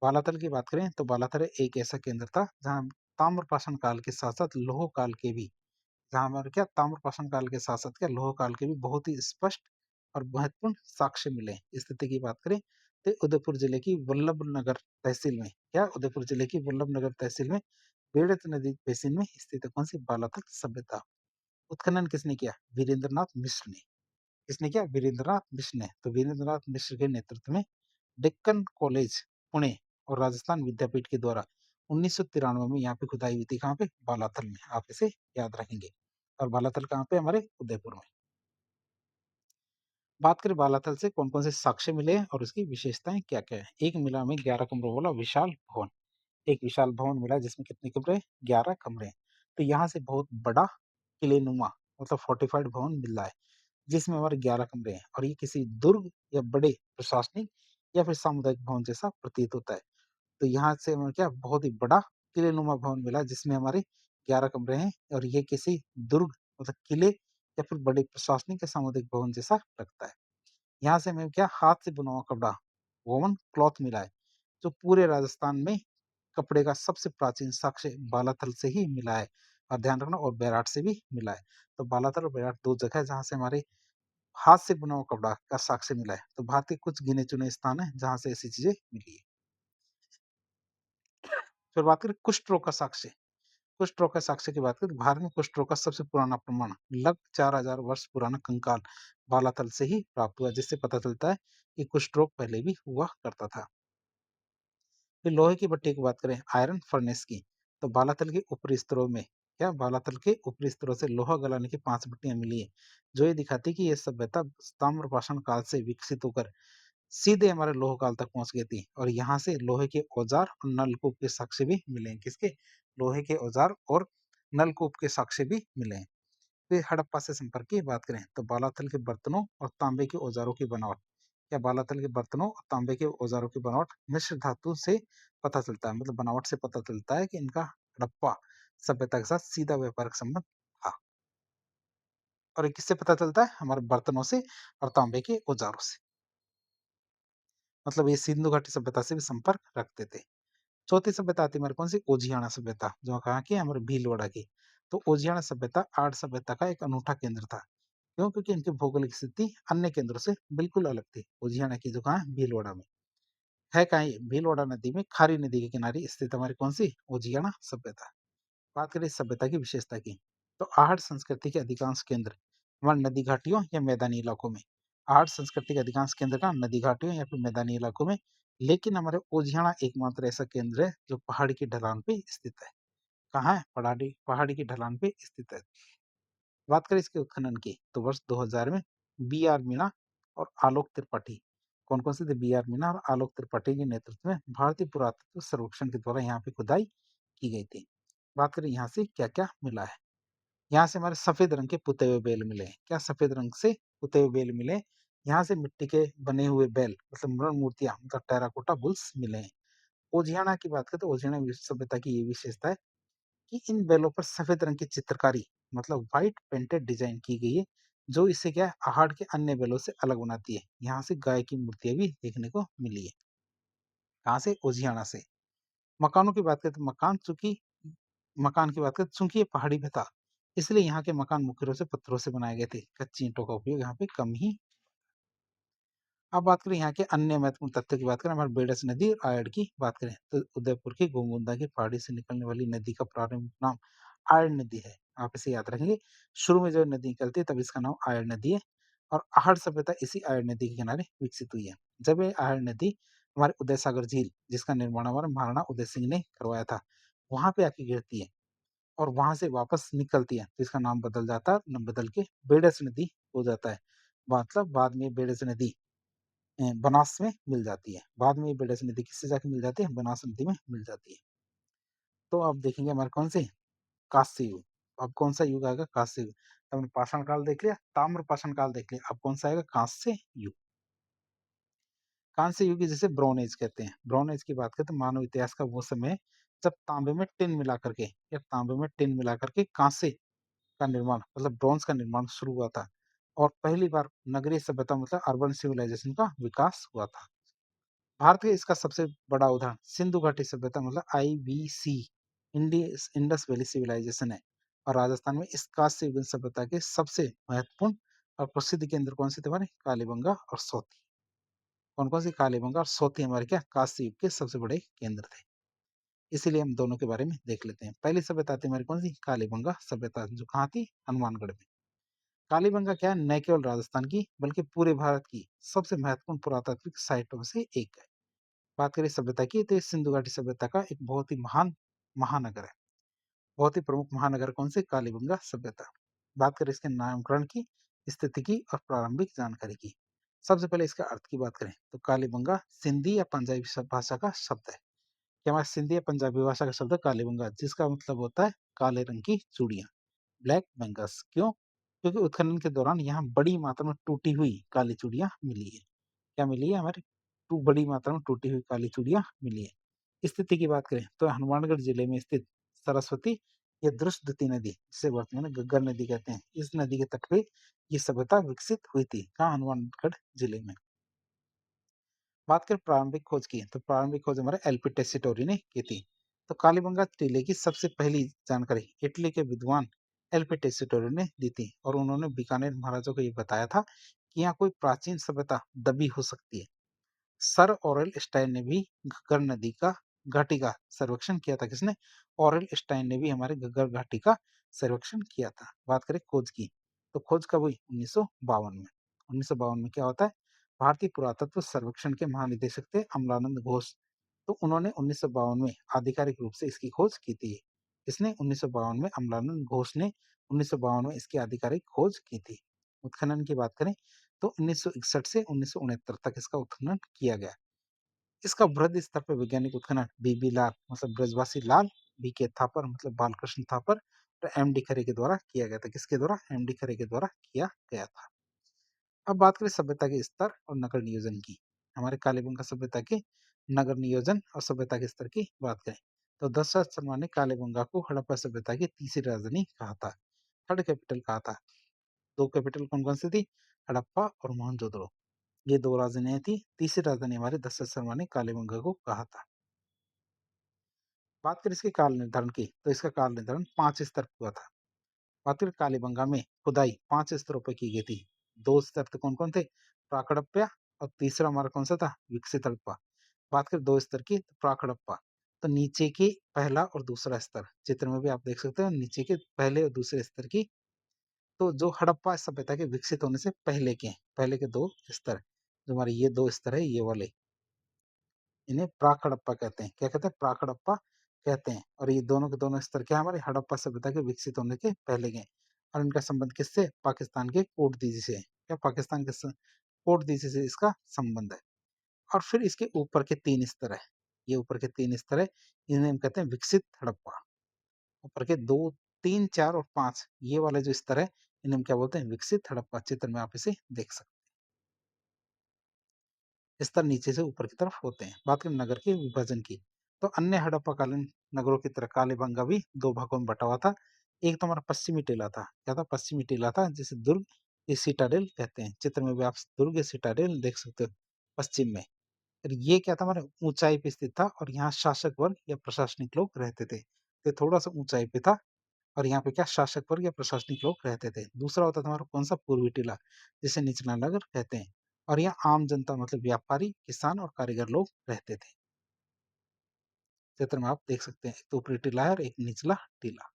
बालाथल की बात करें तो बालाथल एक ऐसा केंद्र था जहाँ ताम्रपाषाण काल के साथ-साथ लौह काल के भी जहाँ हमारे क्या ताम्रपाषाण काल के साथ-साथ क्या लौह काल के भी बहुत ही स्पष्ट और महत्वपूर्ण साक्ष्य मिले हैं। स्थिति की बात करें तो उदयपुर जिले की वल्लभनगर तहसील में क्या उदयपुर जिले की वल्लभनगर तहसील में बेड़त नदी बेसिन में स्थित है कौन सी? बालाथल सभ्यता। उत्खनन किसने किया? वीरेंद्रनाथ मिश्र ने। किसने किया? वीरेंद्रनाथ मिश्र ने। तो वीरेंद्रनाथ मिश्र के नेतृत्व में डेक्कन कॉलेज पुणे और राजस्थान विद्यापीठ के द्वारा 1993 में यहाँ पे खुदाई हुई थी। कहाँ पे? बालाथल में। आप इसे याद रखेंगे। और बालाथल कहाँ पे? हमारे उदयपुर में। बात करें बालाथल से कौन-कौन से साक्ष्य मिले हैं और उसकी विशेषताएं क्या-क्या है। एक मिला हमें 11 कमरों वाला विशाल भवन। एक विशाल भवन मिला जिसमें कितने कमरे हैं? 11 कमरे हैं। तो यहाँ से बहुत बड़ा किलेनुमा मतलब फोर्टिफाइड भवन मिल रहा है। जिसमें हमारे 11 कमरे हैं और ये किसी दुर्ग या बड़े प्रशासनिक या फिर सामुदायिक भवन जैसा प्रतीत होता है। तो यहाँ से हमें क्या बहुत ही बड़ा किलेनुमा भवन मिला जिसमें हमारे 11 कमरे हैं और ये किसी दुर्ग मतलब किले या फिर बड़े प्रशासनिक या सामुदायिक भवन जैसा लगता है। यहाँ से हमें क्या हाथ से बुना हुआ कपड़ा वोवन क्लॉथ मिला है, जो पूरे राजस्थान में कपड़े का सबसे प्राचीन साक्ष्य बालाथल से ही मिला है। और ध्यान रखना और बैराट से भी मिला है। तो बालाथल और बैराट 2 जगह है जहाँ से हमारे हाथ से बुना हुआ कपड़ा का साक्ष्य मिला है। तो भारत के कुछ गिने-चुने स्थान हैं जहाँ से ऐसी चीज़ें मिली है। फिर बात करें कुष्ठ रोग का साक्ष्य। कुष्ठ रोग के साक्ष्य की बात करें तो भारत में कुष्ठ रोग का सबसे पुराना प्रमाण लगभग 4000 वर्ष पुराना कंकाल बालाथल से ही प्राप्त हुआ, जिससे पता चलता है कि कुष्ठ रोग पहले भी हुआ करता था। फिर लोहे की भट्टी की बात करें आयरन फर्नेस की, तो बालातल के ऊपरी स्तरों में क्या बालातल के ऊपरी स्तरों से लोहा गलाने की 5 भट्टियां मिली है, जो ये दिखाती है कि यह सभ्यता ताम्रपाषाण काल से विकसित होकर सीधे हमारे लोह काल तक पहुंच गई थी। और यहाँ से लोहे के औजार और नलकूप के साक्ष्य भी मिले हैं। किसके? लोहे के औजार और नलकूप के साक्ष्य भी मिले हैं। फिर हड़प्पा से संपर्क की बात करें तो बालातल के बर्तनों और तांबे के औजारों की बनावट या बालातल के बर्तनों और तांबे के औजारों की बनावट मिश्र धातु से पता चलता है, मतलब बनावट से पता चलता है कि इनका हड़प्पा सभ्यता के साथ सीधा व्यापारिक संबंध था। और ये किससे पता चलता है? हमारे बर्तनों से और तांबे के औजारों से। मतलब ये सिंधु घाटी सभ्यता से भी संपर्क रखते थे। चौथी सभ्यता आती है हमारी कौन सी? ओजियाना सभ्यता, जो कहाँ की है? हमारे भीलवाड़ा की। तो ओजियाना सभ्यता आर्य सभ्यता का एक अनूठा केंद्र था। क्यों? क्योंकि इनकी भौगोलिक स्थिति अन्य केंद्रों से बिल्कुल अलग थी। उजियाना की जो कहाँ है? भीलवाड़ा में। है कहाँ ये? भीलवाड़ा नदी में खारी नदी के किनारे स्थित हमारी कौन सी? उजियाना सभ्यता। बात करें इस सभ्यता की विशेषता की, तो आहट संस्कृति के अधिकांश केंद्र हमारे नदी घाटियों या मैदानी इलाकों में। आहट संस्कृति के अधिकांश केंद्र का नदी घाटियों या फिर मैदानी इलाकों में, लेकिन हमारे उजियाना एकमात्र ऐसा केंद्र है जो पहाड़ी की ढलान पे स्थित है। कहाँ है? पहाड़ी पहाड़ी की ढलान पे स्थित है। बात करें इसके उत्खनन की तो वर्ष 2000 में बी आर मीणा और आलोक त्रिपाठी, कौन कौन से थे? बी आर मीणा और आलोक त्रिपाठी के नेतृत्व में भारतीय पुरातत्व सर्वेक्षण के द्वारा यहाँ पे खुदाई की गई थी। बात करें यहाँ से क्या क्या मिला है। यहाँ से हमारे सफेद रंग के पुते हुए बैल मिले हैं। क्या? सफेद रंग से पुते हुए बैल मिले। यहाँ से मिट्टी के बने हुए बैल मतलब मृण मूर्तियां मतलब टेराकोटा बुल्स मिले हैं। ओजियाना की बात करें तो ओजियाना सभ्यता की ये विशेषता है कि इन बैलों पर सफेद रंग की चित्रकारी मतलब व्हाइट पेंटेड डिजाइन की गई है, जो इसे क्या है आहड़ के अन्य बैलों से अलग बनाती है। यहाँ से गाय की मूर्तियां भी देखने को मिली है। कहाँ से? ओजियाना से। मकानों की बात करें तो मकान की बात करें तो चूंकि ये पहाड़ी पे था, इसलिए यहाँ के मकान मुख्य रूप से पत्थरों से बनाए गए थे। कच्ची ईंटों का उपयोग यहाँ पे कम ही। अब बात करें यहाँ के अन्य महत्वपूर्ण तथ्यों की बात करें हमारे बेडस नदी और आयड की बात करें तो उदयपुर की गोमुंदा की पहाड़ी से निकलने वाली नदी का प्रारंभिक नाम आयड नदी है। आप इसे याद रखेंगे। शुरू में जो नदी निकलती है तब इसका नाम आयड नदी है। और आहड़ सभ्यता इसी आयड नदी के किनारे विकसित हुई है। जब ये आयड नदी हमारे उदय सागर झील जिसका निर्माण हमारे महाराणा उदय सिंह ने करवाया था वहां पे आके गिरती है और वहां से वापस निकलती है तो इसका नाम बदल जाता है, बदल के बेडस नदी हो जाता है। मतलब बाद में बेडस नदी बनास में मिल जाती है। बाद में ये बेडस नदी किससे जाके मिल जाती है? बनास नदी में मिल जाती है। तो आप देखेंगे हमारे कौन से? कांस्य युग। अब कौन सा युग आएगा? कांस्य युग। तो हमने पाषाण काल देख लिया, ताम्र पाषाण काल देख लिया, अब कौन सा आएगा? कांस्य युग। कांस्य युग जिसे ब्रोन एज कहते हैं। ब्रोन एज की बात करें तो मानव इतिहास का वो समय है जब तांबे में टिन मिला करके या तांबे में टिन मिला करके कांसे का निर्माण मतलब ब्रॉन्ज का निर्माण शुरू हुआ था। और पहली बार नगरीय सभ्यता मतलब अर्बन सिविलाइजेशन का विकास हुआ था। भारत के इसका सबसे बड़ा उदाहरण सिंधु घाटी सभ्यता मतलब IVC इंडस वैली सिविलाइजेशन है। और राजस्थान में इस कांस्य युगीन सभ्यता के सबसे महत्वपूर्ण और प्रसिद्ध केंद्र कौन से थे हमारे? कालीबंगा और सोती। कौन कौन से? कालीबंगा और सोती हमारे क्या कांस्य युग के सबसे बड़े केंद्र थे। इसीलिए हम दोनों के बारे में देख लेते हैं। पहली सभ्यता थी हमारी कौन सी? कालीबंगा सभ्यता, जो कहाँ थी? हनुमानगढ़ में। कालीबंगा क्या है? न केवल राजस्थान की बल्कि पूरे भारत की सबसे महत्वपूर्ण पुरातात्विक साइटों में से एक है। बात करें सभ्यता की तो ये सिंधु घाटी सभ्यता का एक बहुत ही महान महानगर है। बहुत ही प्रमुख महानगर कौन से? कालीबंगा सभ्यता। बात करें इसके नामकरण की, स्थिति की और प्रारंभिक जानकारी की। सबसे पहले इसका अर्थ की बात करें तो कालीबंगा सिंधी या पंजाबी भाषा का शब्द है। क्या हमारे सिंधी या पंजाबी भाषा का शब्द है कालीबंगा, जिसका मतलब होता है काले रंग की चूड़ियां, ब्लैक बेंगल्स। क्यों? क्योंकि उत्खनन के दौरान यहाँ बड़ी मात्रा में टूटी हुई काली चूड़ियां मिली है। क्या मिली है? हमारे बड़ी मात्रा में टूटी हुई काली चूड़ियां मिली है। स्थिति की बात करें तो हनुमानगढ़ जिले में स्थित सरस्वती या दृष्टद्युति नदी, जिसे वर्तमान में घग्गर नदी कहते हैं, इस नदी के तट पे ये सभ्यता विकसित हुई थी। कहाँ? हनुमानगढ़ जिले में। बात करें प्रारंभिक खोज की, तो प्रारंभिक खोज हमारे एलपी टेस्टिटोरी ने की थी। तो कालीबंगा टीले की सबसे पहली जानकारी इटली के विद्वान एलपी टेस्टिटोरी ने दी थी, और उन्होंने बीकानेर महाराजों को ये बताया था कि यहाँ कोई प्राचीन सभ्यता दबी हो सकती है। सर ऑरेल स्टाइन ने भी घग्गर नदी का घाटी का सर्वेक्षण किया था। किसने? ऑरेल स्टाइन ने भी हमारे घग्गर घाटी का सर्वेक्षण किया था। बात करें खोज की, तो खोज कब हुई? 1952 में। 1952 में क्या होता है? भारतीय पुरातत्व सर्वेक्षण के महानिदेशक थे अमलानंद घोष। तो उन्होंने 1952 में आधिकारिक रूप से इसकी खोज की थी। इसने 1952 में अमलानंद घोष ने 1952 में इसकी आधिकारिक खोज की थी। उत्खनन की बात करें तो 1961 से 1969 तक इसका उत्खनन किया गया। इसका वृहद स्तर पर वैज्ञानिक उत्खनन बीबी लाल मतलब ब्रजवासी लाल, बीके थापर मतलब बालकृष्ण थापर और एमडी खरे के द्वारा किया गया था। किसके द्वारा? एमडी खरे के द्वारा किया गया था। अब बात करें सभ्यता के स्तर और नगर नियोजन की। हमारे कालीबंगा सभ्यता के नगर नियोजन और सभ्यता के स्तर की बात करें तो दशरथ शर्मा ने कालीबंगा को हड़प्पा सभ्यता की तीसरी राजधानी कहा था, थर्ड कैपिटल कहा था। दो कैपिटल कौन कौन सी थी? हड़प्पा और मोहनजोदड़ो, ये दो राजधानियां थी। तीसरी राजधानी हमारे दशरथ शर्मा ने कालीबंगा को कहा था। बात करें इसके काल निर्धारण की, तो इसका काल निर्धारण 5 स्तर पर हुआ था। बात करें कालीबंगा में खुदाई 5 स्तरों पर की गई थी। 2 स्तर तो कौन कौन थे? प्राक हड़प्पा, और तीसरा हमारा कौन सा था? विकसित हड़प्पा। बात करें 2 स्तर की, तो प्राक हड़प्पा, तो नीचे के पहला और दूसरा स्तर, चित्र में भी आप देख सकते हो नीचे के पहले और दूसरे स्तर की। तो जो हड़प्पा सभ्यता के विकसित होने से पहले के 2 स्तर, जो हमारे ये 2 स्तर है ये वाले, इन्हें प्राक हड़प्पा कहते हैं। क्या कहते हैं? प्राक हड़प्पा कहते हैं। और ये दोनों के दोनों स्तर क्या है? हमारे हड़प्पा सभ्यता के विकसित होने के पहले के। और इनका संबंध किससे? पाकिस्तान के कोटदीजी से। क्या पाकिस्तान के कोटदीजी से इसका संबंध है। और फिर इसके ऊपर के 3 स्तर है, ये ऊपर के 3 स्तर है, इन्हें हम कहते हैं विकसित हड़प्पा। ऊपर के 2, 3, 4 और 5 ये वाले जो स्तर है, इन्हें हम क्या बोलते हैं? विकसित हड़प्पा। चित्र में आप इसे देख सकते हैं। स्तर नीचे से ऊपर की तरफ होते हैं। बात करें नगर के विभाजन की, तो अन्य हड़प्पाकालीन नगरों की तरह कालीबंगा भी 2 भागों में बटा हुआ था। एक तो हमारा पश्चिमी टीला था। क्या था? पश्चिमी टीला था, जिसे दुर्ग या सिटाडेल कहते हैं। चित्र में भी आप दुर्ग या सिटाडेल देख सकते हो पश्चिम में। और ये क्या था? हमारे ऊंचाई पे स्थित था, और यहाँ शासक वर्ग या प्रशासनिक लोग रहते थे। तो थोड़ा सा ऊंचाई पे था, और यहाँ पे क्या शासक वर्ग या प्रशासनिक लोग रहते थे। दूसरा होता था हमारा कौन सा? पूर्वी टीला, जिसे निचला नगर कहते हैं। और यहाँ आम जनता मतलब व्यापारी, किसान और कारीगर लोग रहते थे। चित्र में आप देख सकते हैं, एक तो ऊपरी टीला है और एक निचला टीला।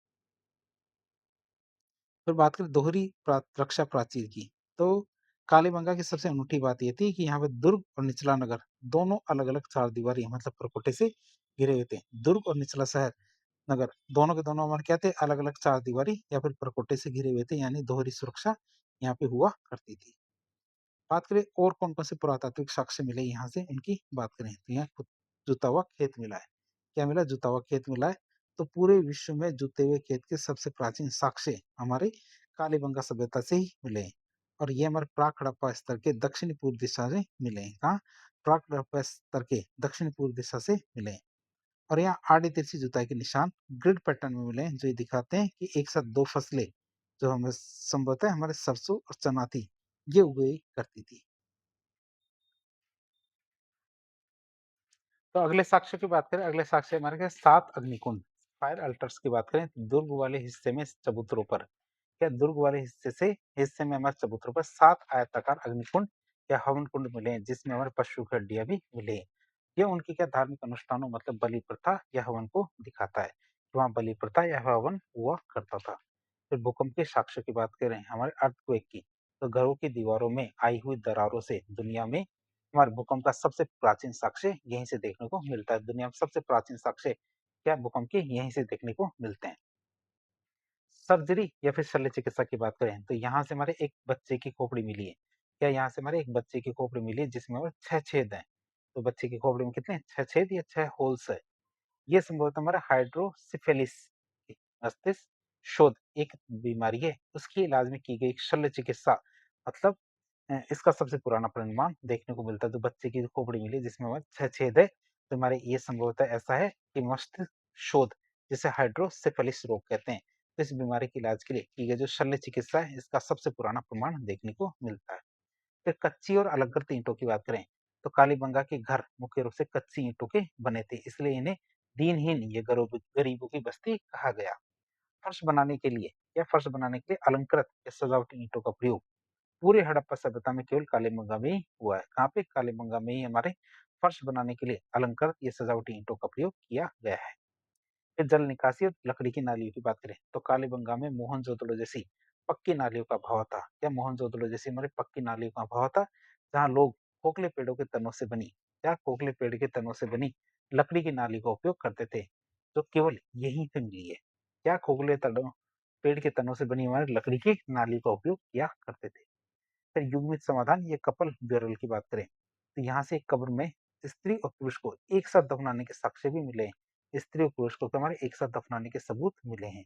फिर बात करें दोहरी रक्षा प्राचीर की, तो कालीबंगा की सबसे अनूठी बात ये थी कि यहाँ पे दुर्ग और निचला नगर दोनों अलग अलग चार दीवारी मतलब परकोटे से घिरे हुए थे। दुर्ग और निचला शहर नगर दोनों के दोनों हमारे क्या थे? अलग अलग चार दीवारी या फिर परकोटे से घिरे हुए थे, यानी दोहरी सुरक्षा यहाँ पे हुआ करती थी। बात करें और कौन कौन से पुरातात्विक साक्ष्य मिले यहाँ से, उनकी बात करें तो यहाँ जुता हुआ खेत मिला है। क्या मिला? जुता हुआ खेत मिला है। तो पूरे विश्व में जुते हुए खेत के सबसे प्राचीन साक्ष्य हमारे कालीबंगा सभ्यता से ही मिले हैं। और ये हमारे प्राक हड़प्पा स्तर के दक्षिण पूर्व दिशा से मिले हैं। कहाँ? प्राक हड़प्पा स्तर के दक्षिण पूर्व दिशा से मिले हैं। और यहाँ आड़ी तिरछी जुताई के निशान ग्रिड पैटर्न में मिले हैं, जो ये दिखाते हैं कि एक साथ दो फसलें जो हमें संभवतः हमारे सरसों और चना थी, ये उगाई करती थी। तो अगले साक्ष्य की बात करें, अगले साक्ष्य हमारे क्या? 7 अग्निकुंड फायर अल्टर्स की बात करें, दुर्ग वाले हिस्से में चबूतरों पर, क्या दुर्ग वाले हिस्से में हमारे चबूतरों पर 7 आयताकार अग्निकुंड या हवन कुंड मिले हैं, जिसमें हमारे पशु की हड्डियां भी मिले हैं। ये उनकी क्या धार्मिक अनुष्ठानों मतलब बलि प्रथा या हवन को दिखाता है, कि वहाँ बलि प्रथा या हवन हुआ करता था। फिर भूकंप के साक्ष्य की बात करें हमारे अर्थक्वेक की, तो घरों की दीवारों में आई हुई दरारों से दुनिया में हमारे भूकंप का सबसे प्राचीन साक्ष्य यहीं से देखने को मिलता है। दुनिया में सबसे प्राचीन साक्ष्य क्या भूकंप के यहीं से देखने को मिलते हैं। सर्जरी या फिर शल्य चिकित्सा की बात करें तो यहाँ से हमारे एक बच्चे की खोपड़ी मिली है। क्या? यहाँ से हमारे एक बच्चे की खोपड़ी मिली है, जिसमें हमारे 6 छेद हैं। तो बच्चे की खोपड़ी में कितने? 6 छेद या 6 होल्स है। ये संभवतः हमारा हाइड्रोसिफेलिस मस्तिष्क शोध एक बीमारी है, उसके इलाज में की गई शल्य चिकित्सा मतलब इसका सबसे पुराना परिणाम देखने को मिलता है। तो बच्चे की खोपड़ी मिली जिसमें हमारे 6 छेद है, तो हमारे ये संभवतः ऐसा है कि मस्तिष्क शोध, जिसे हाइड्रोसेफेलिस रोग कहते हैं, तो इस बीमारी के इलाज के लिए की गई जो शल्य चिकित्सा है, इसका सबसे पुराना प्रमाण देखने को मिलता है। फिर कच्ची और अलंकृत ईंटों की बात करें, तो कालीबंगा के घर मुख्य रूप से कच्ची ईंटों के बने थे, इसलिए इन्हें दीनहीन या गरीबों की बस्ती कहा गया। फर्श बनाने के लिए फर्श बनाने के लिए अलंकृत या सजावटी ईंटों का प्रयोग पूरे हड़प्पा सभ्यता में केवल कालीबंगा में ही हुआ है। कहाँ पे? कालीबंगा में ही हमारे फर्श बनाने के लिए अलंकृत या सजावटी ईंटों का प्रयोग किया गया है। फिर जल निकासी और लकड़ी की नालियों की बात करें, तो कालीबंगा में मोहनजोदड़ो जैसी पक्की नालियों का अभाव था। क्या मोहनजोदड़ो जैसी हमारे पक्की नालियों का अभाव था, जहाँ लोग खोखले पेड़ों के तनों से बनी खोखले पेड़ के तनों से बनी लकड़ी की नाली का उपयोग करते थे, जो केवल यहीं पे मिली है। खोखले तनों पेड़ के तनों से बनी हमारी लकड़ी की नाली का उपयोग किया करते थे। फिर युग्मित समाधान या कपल ब्यूरल की बात करें, तो यहाँ से एक कब्र में स्त्री और पुरुष को एक साथ दफनाने के साक्ष्य भी मिले हैं। स्त्री और पुरुष को हमारे एक साथ दफनाने के सबूत मिले हैं।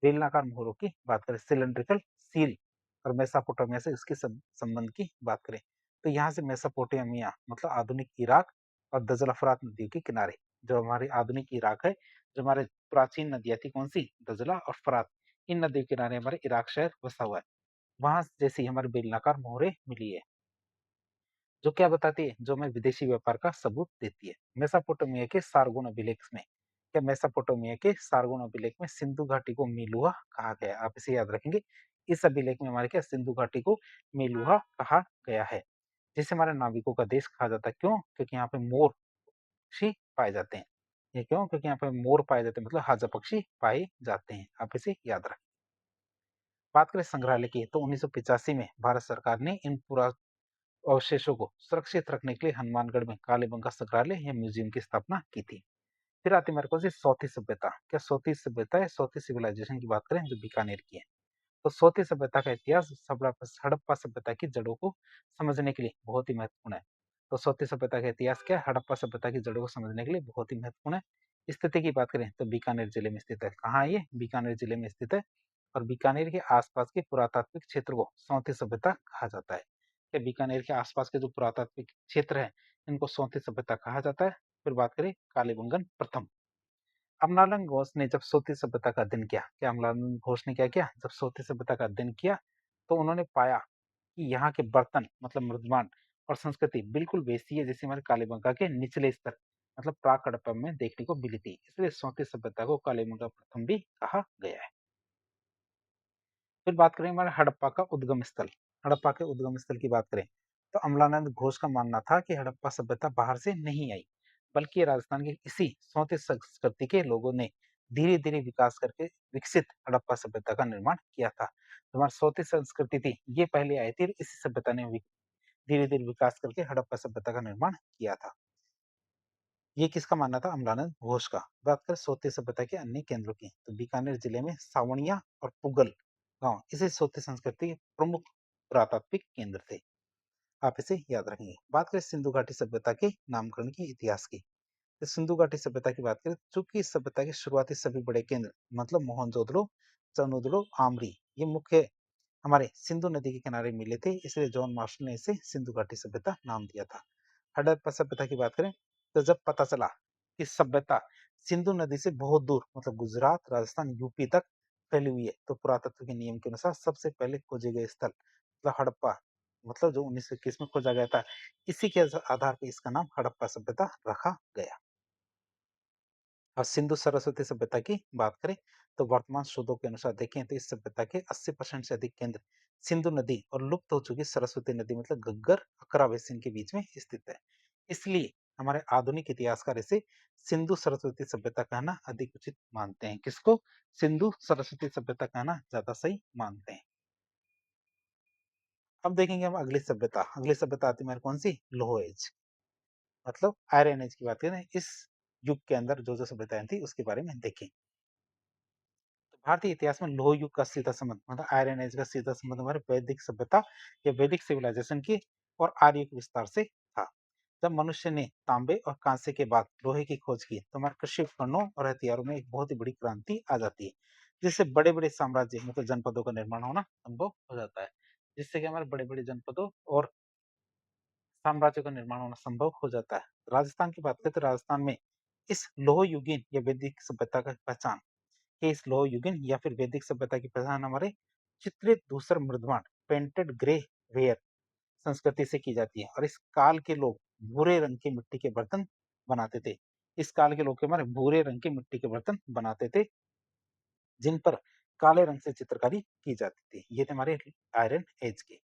बेलनाकार मोहरों की बात करें, सिलेंड्रिकल सील और मेसोपोटामिया से उसके संबंध की बात करें, तो यहाँ से मेसोपोटामिया मतलब आधुनिक इराक और दजला फरात नदियों के किनारे, जो हमारे आधुनिक इराक है, जो हमारे प्राचीन नदियां थी कौन सी? दजला और फरात, इन नदियों के किनारे हमारे इराक शहर बसा हुआ है। वहां जैसी हमारी बेलनाकार मोहरें मिली है, जो क्या बताती है? जो हमें विदेशी व्यापार का सबूत देती है। मेसोपोटामिया के सारगोन अभिलेख में मेसोपोटामिया के सारगोन अभिलेख में सिंधु घाटी को मीलुहा कहा गया। आप इसे याद रखेंगे। इस अभिलेख में हमारे क्या सिंधु घाटी को मीलुहा कहा गया है, जिसे हमारे नाविकों का देश कहा जाता है। क्यों? क्योंकि यहाँ पे मोर पक्षी पाए जाते हैं। ये क्यों? क्योंकि यहाँ पे मोर पाए जाते हैं, मतलब हाजा पक्षी पाए जाते हैं। आप इसे याद रखें। बात करें संग्रहालय की, तो 1985 में भारत सरकार ने इन पुरा अवशेषों को सुरक्षित रखने के लिए हनुमानगढ़ में कालीबंगा संग्रहालय या म्यूजियम की स्थापना की थी। फिर आती है हमारे पास सौती सभ्यता। सौती सभ्यता है? सौती सिविलाइजेशन की बात करें, जो बीकानेर की है, तो सौती सभ्यता का इतिहास हड़प्पा सभ्यता की जड़ों को समझने के लिए बहुत ही महत्वपूर्ण है। तो सौती सभ्यता का इतिहास क्या है? हड़प्पा सभ्यता की जड़ों को समझने के लिए बहुत ही महत्वपूर्ण है। स्थिति की बात करें, तो बीकानेर जिले में स्थित है। कहाँ है ये? बीकानेर जिले में स्थित है। और बीकानेर के आसपास के पुरातात्विक क्षेत्र को सौती सभ्यता कहा जाता है। बीकानेर के आसपास के जो पुरातात्विक क्षेत्र है, इनको सौती सभ्यता कहा जाता है। फिर बात करें कालीबंगन प्रथम। अमलानंद घोष ने जब सौती सभ्यता का अध्ययन किया, अमलानंद घोष ने क्या किया? जब सौती सभ्यता का अध्ययन किया, तो उन्होंने पाया कि यहाँ के बर्तन मतलब मृदमान और संस्कृति बिल्कुल वैसी है जैसे हमारे कालीबंगा के निचले स्तर मतलब प्राक हड़प्पा में देखने को मिली थी। इसलिए सौती सभ्यता को कालीबंगा प्रथम भी कहा गया है। फिर बात करें हमारे हड़प्पा का उद्गम स्थल। हड़प्पा के उद्गम स्थल की बात करें, तो अमलानंद घोष का मानना था कि हड़प्पा सभ्यता बाहर से नहीं आई, बल्कि राजस्थान के इसी सौते संस्कृति के लोगों ने धीरे धीरे विकास करके विकसित हड़प्पा सभ्यता का निर्माण किया था। तो हमारी सौती संस्कृति थी, ये पहले आई थी, इसी सभ्यता ने धीरे धीरे विकास करके हड़प्पा सभ्यता का निर्माण किया था। ये किसका मानना था? अमलानंद घोष का। बात करें सोते सभ्यता के अन्य केंद्रों की, तो बीकानेर जिले में सावणिया और पुगल गांव इसे सोते संस्कृति के प्रमुख पुरातात्विक केंद्र थे। आप इसे याद रखेंगे। बात करें सिंधु घाटी सभ्यता के नामकरण की, इतिहास की, तो सिंधु घाटी सभ्यता की बात करें, चूंकि इस सभ्यता के शुरुआती सभी बड़े केंद्र मतलब मोहनजोदड़ो, चनुदड़ो, आमरी, ये मुख्य हमारे सिंधु नदी के किनारे मिले थे, इसलिए जॉन मार्शल ने इसे सिंधु घाटी सभ्यता नाम दिया था। हड़प्पा सभ्यता की बात करें, तो जब पता चला कि सभ्यता सिंधु नदी से बहुत दूर मतलब गुजरात, राजस्थान, यूपी तक फैली हुई है, तो पुरातत्व के नियम के अनुसार सबसे पहले खोजे गए स्थल मतलब हड़प्पा मतलब जो 1921 में खोजा गया था, इसी के आधार पर इसका नाम हड़प्पा सभ्यता रखा गया। और सिंधु सरस्वती सभ्यता की बात करें, तो वर्तमान शोधों के अनुसार देखें तो इस सभ्यता के 80% से अधिक केंद्र सिंधु नदी और लुप्त हो चुकी सरस्वती नदी मतलब घग्गर अकरा बेसिन के बीच में स्थित है। इसलिए हमारे आधुनिक इतिहासकार इसे सिंधु सरस्वती सभ्यता कहना अधिक उचित मानते हैं। किसको? सिंधु सरस्वती सभ्यता कहना ज्यादा सही मानते हैं। अब देखेंगे हम अगली सभ्यता आती है हमारी कौन सी? लोह एज मतलब आयरन एज की बात करें। इस युग के अंदर जो जो सभ्यताएं थी उसके बारे में देखें। तो भारतीय इतिहास में लौह युग का सीधा संबंध मतलब आयरन एज का सीधा संबंध हमारे वैदिक सभ्यता या वैदिक सिविलाइजेशन की और आर्य के विस्तार से था। जब मनुष्य ने तांबे और कांसे के बाद लोहे की खोज की, तो हमारे कृषि उपकरणों और हथियारों में एक बहुत ही बड़ी क्रांति आ जाती है, जिससे बड़े बड़े साम्राज्य मतलब जनपदों का निर्माण होना संभव हो जाता है, जिससे कि हमारे बड़े बड़े जनपदों और साम्राज्य का निर्माण होना संभव हो जाता है। राजस्थान की बात करें तो राजस्थान में इस लोह युगीन या वैदिक सभ्यता का पहचान कि इस लोह युगीन या फिर वैदिक सभ्यता की पहचान हमारे चित्रित धूसर मृदवान पेंटेड ग्रे वेयर संस्कृति से की जाती है और इस काल के लोग भूरे रंग के मिट्टी के बर्तन बनाते थे। इस काल के लोग के हमारे भूरे रंग के मिट्टी के बर्तन बनाते थे जिन पर काले रंग से चित्रकारी की जाती थी। ये थे हमारे आयरन एज के।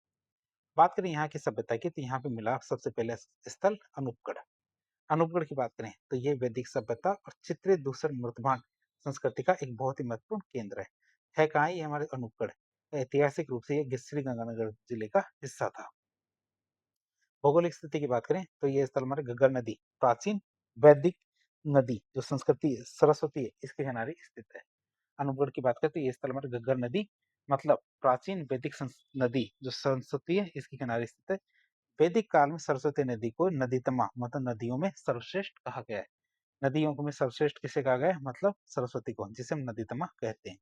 बात करें यहाँ की सभ्यता की तो यहाँ पे मिला सबसे पहले स्थल अनूपगढ़। अनूपगढ़ की बात करें तो ये वैदिक सभ्यता और चित्रित दूसर मृतभान संस्कृति का एक बहुत ही महत्वपूर्ण केंद्र है कहाँ ये हमारे अनूपगढ़। ऐतिहासिक रूप से ये श्री गंगानगर जिले का हिस्सा था। भौगोलिक स्थिति की बात करें तो ये स्थल हमारे घग्गर नदी प्राचीन वैदिक नदी जो संस्कृति सरस्वती है इसके किनारे स्थित है। अनूपगढ़ की बात करें तो ये स्थल हमारे घग्गर नदी मतलब प्राचीन वैदिक नदी जो सरस्वती है इसके किनारे स्थित है। वैदिक काल में सरस्वती नदी को नदीतमा मतलब नदियों में सर्वश्रेष्ठ कहा गया है। नदियों को में सर्वश्रेष्ठ किसे कहा गया है मतलब सरस्वती को जिसे हम नदीतमा कहते हैं।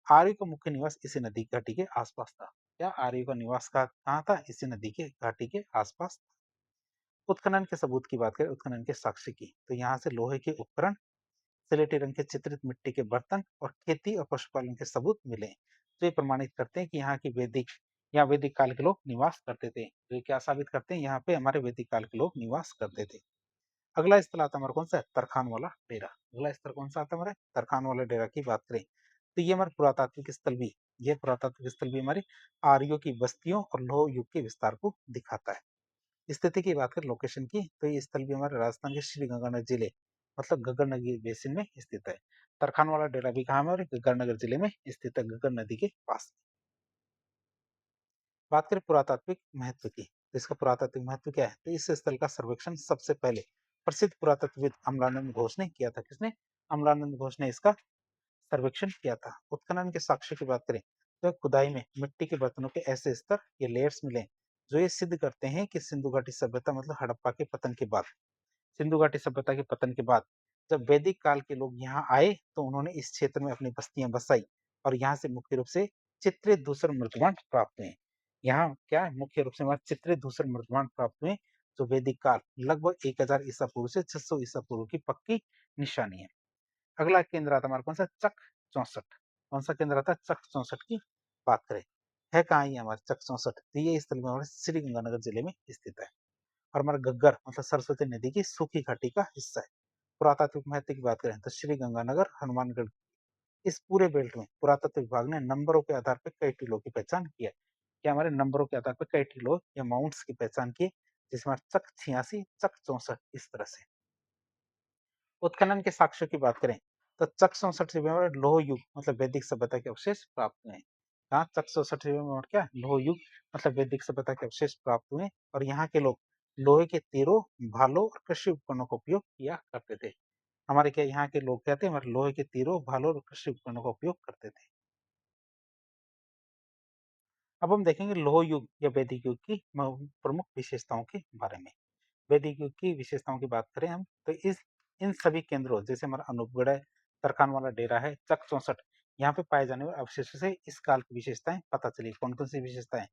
आर्य का मुख्य निवास इसी नदी घाटी के आसपास था। क्या आर्य का निवास कहाँ था इसी नदी के घाटी के आसपास। उत्खनन के सबूत की बात करें उत्खनन के साक्ष्य की तो यहाँ से लोहे के उपकरण स्लेटी रंग के चित्रित मिट्टी के बर्तन और खेती और पशुपालन के सबूत मिले जो ये प्रमाणित करते हैं कि यहाँ की वैदिक काल के लोग निवास करते थे। तो ये क्या साबित करते हैं यहाँ पे हमारे वैदिक काल के लोग निवास करते थे। अगला स्थल आता है हमारा कौन सा है तरखान वाला डेरा। अगला स्थल कौन सा आता है हमारे तरखान वाला डेरा की बात करें तो ये हमारे पुरातात्विक स्थल भी हमारे आर्यों की बस्तियों और लौह युग के विस्तार को दिखाता है। स्थिति की बात करें लोकेशन की तो ये स्थल भी हमारे राजस्थान के श्री गंगानगर जिले मतलब गग्गर नदी बेसिन में स्थित है। तरखान वाला डेरा भी कहाँ में और गग्गर नगर जिले में स्थित है गग्गर नदी के पास। बात करें पुरातात्विक महत्व की तो इसका पुरातात्विक महत्व क्या है तो इस स्थल का सर्वेक्षण सबसे पहले प्रसिद्ध पुरातत्वविद अमलानंद घोष ने किया था। किसने अमलानंद घोष ने इसका सर्वेक्षण किया था। उत्खनन के साक्ष्य की बात करें तो खुदाई में मिट्टी के बर्तनों के ऐसे स्तर या लेयर्स मिले जो ये सिद्ध करते हैं कि सिंधु घाटी सभ्यता मतलब हड़प्पा के पतन के बाद सिंधु घाटी सभ्यता के पतन के बाद जब वैदिक काल के लोग यहाँ आए तो उन्होंने इस क्षेत्र में अपनी बस्तियां बसाई और यहाँ से मुख्य रूप से चित्रित धूसर मृतमान प्राप्त हुए। यहाँ क्या है मुख्य रूप से हमारे चित्रित धूसर मृतमान प्राप्त हुए जो वैदिक काल लगभग 1000 ईसा पूर्व से 600 ईसा पूर्व की पक्की निशानी है। अगला केंद्र आता है हमारा कौन सा चक 64। कौन सा केंद्र आता है चक 64 की बात करें है कहाँ ये हमारे चक 64 तो ये स्थल में हमारे श्री गंगानगर जिले में स्थित है और हमारा गग्गर मतलब सरस्वती नदी की सूखी घाटी का हिस्सा है। पुरातात्विक महत्व की बात करें तो श्री गंगानगर हनुमानगढ़ इस पूरे बेल्ट में पुरातत्व विभाग ने नंबरों के आधार पर कई टीलों की पहचान की है। क्या हमारे नंबरों के आधार पर कई टीलों या माउंट्स की पहचान की जिसमें चक 86 चक 64 इस तरह से। उत्खनन के साक्ष्यों की बात करें तो चक 64 से भी हमारे लोह युग मतलब वैदिक सभ्यता के अवशेष प्राप्त हुए हैं। यहाँ चक 64 से भी हमारे क्या लोह युग मतलब वैदिक सभ्यता के अवशेष प्राप्त हुए और यहाँ के लोग लोहे के तीरों भालों और कृषि उपकरणों का उपयोग किया करते थे। हमारे क्या यहाँ के लोग कहते हैं हमारे लोहे के तीरों भालों और कृषि उपकरणों का उपयोग करते थे। अब हम देखेंगे लोह युग या वैदिक युग की प्रमुख विशेषताओं के बारे में। वैदिक युग की विशेषताओं की बात करें हम तो इस इन सभी केंद्रों जैसे हमारा अनूपगढ़ है तरखान वाला डेरा है चक 64 यहाँ पे पाए जाने वाले अवशेषों से इस काल की विशेषताएं पता चली। कौन कौन सी विशेषताएं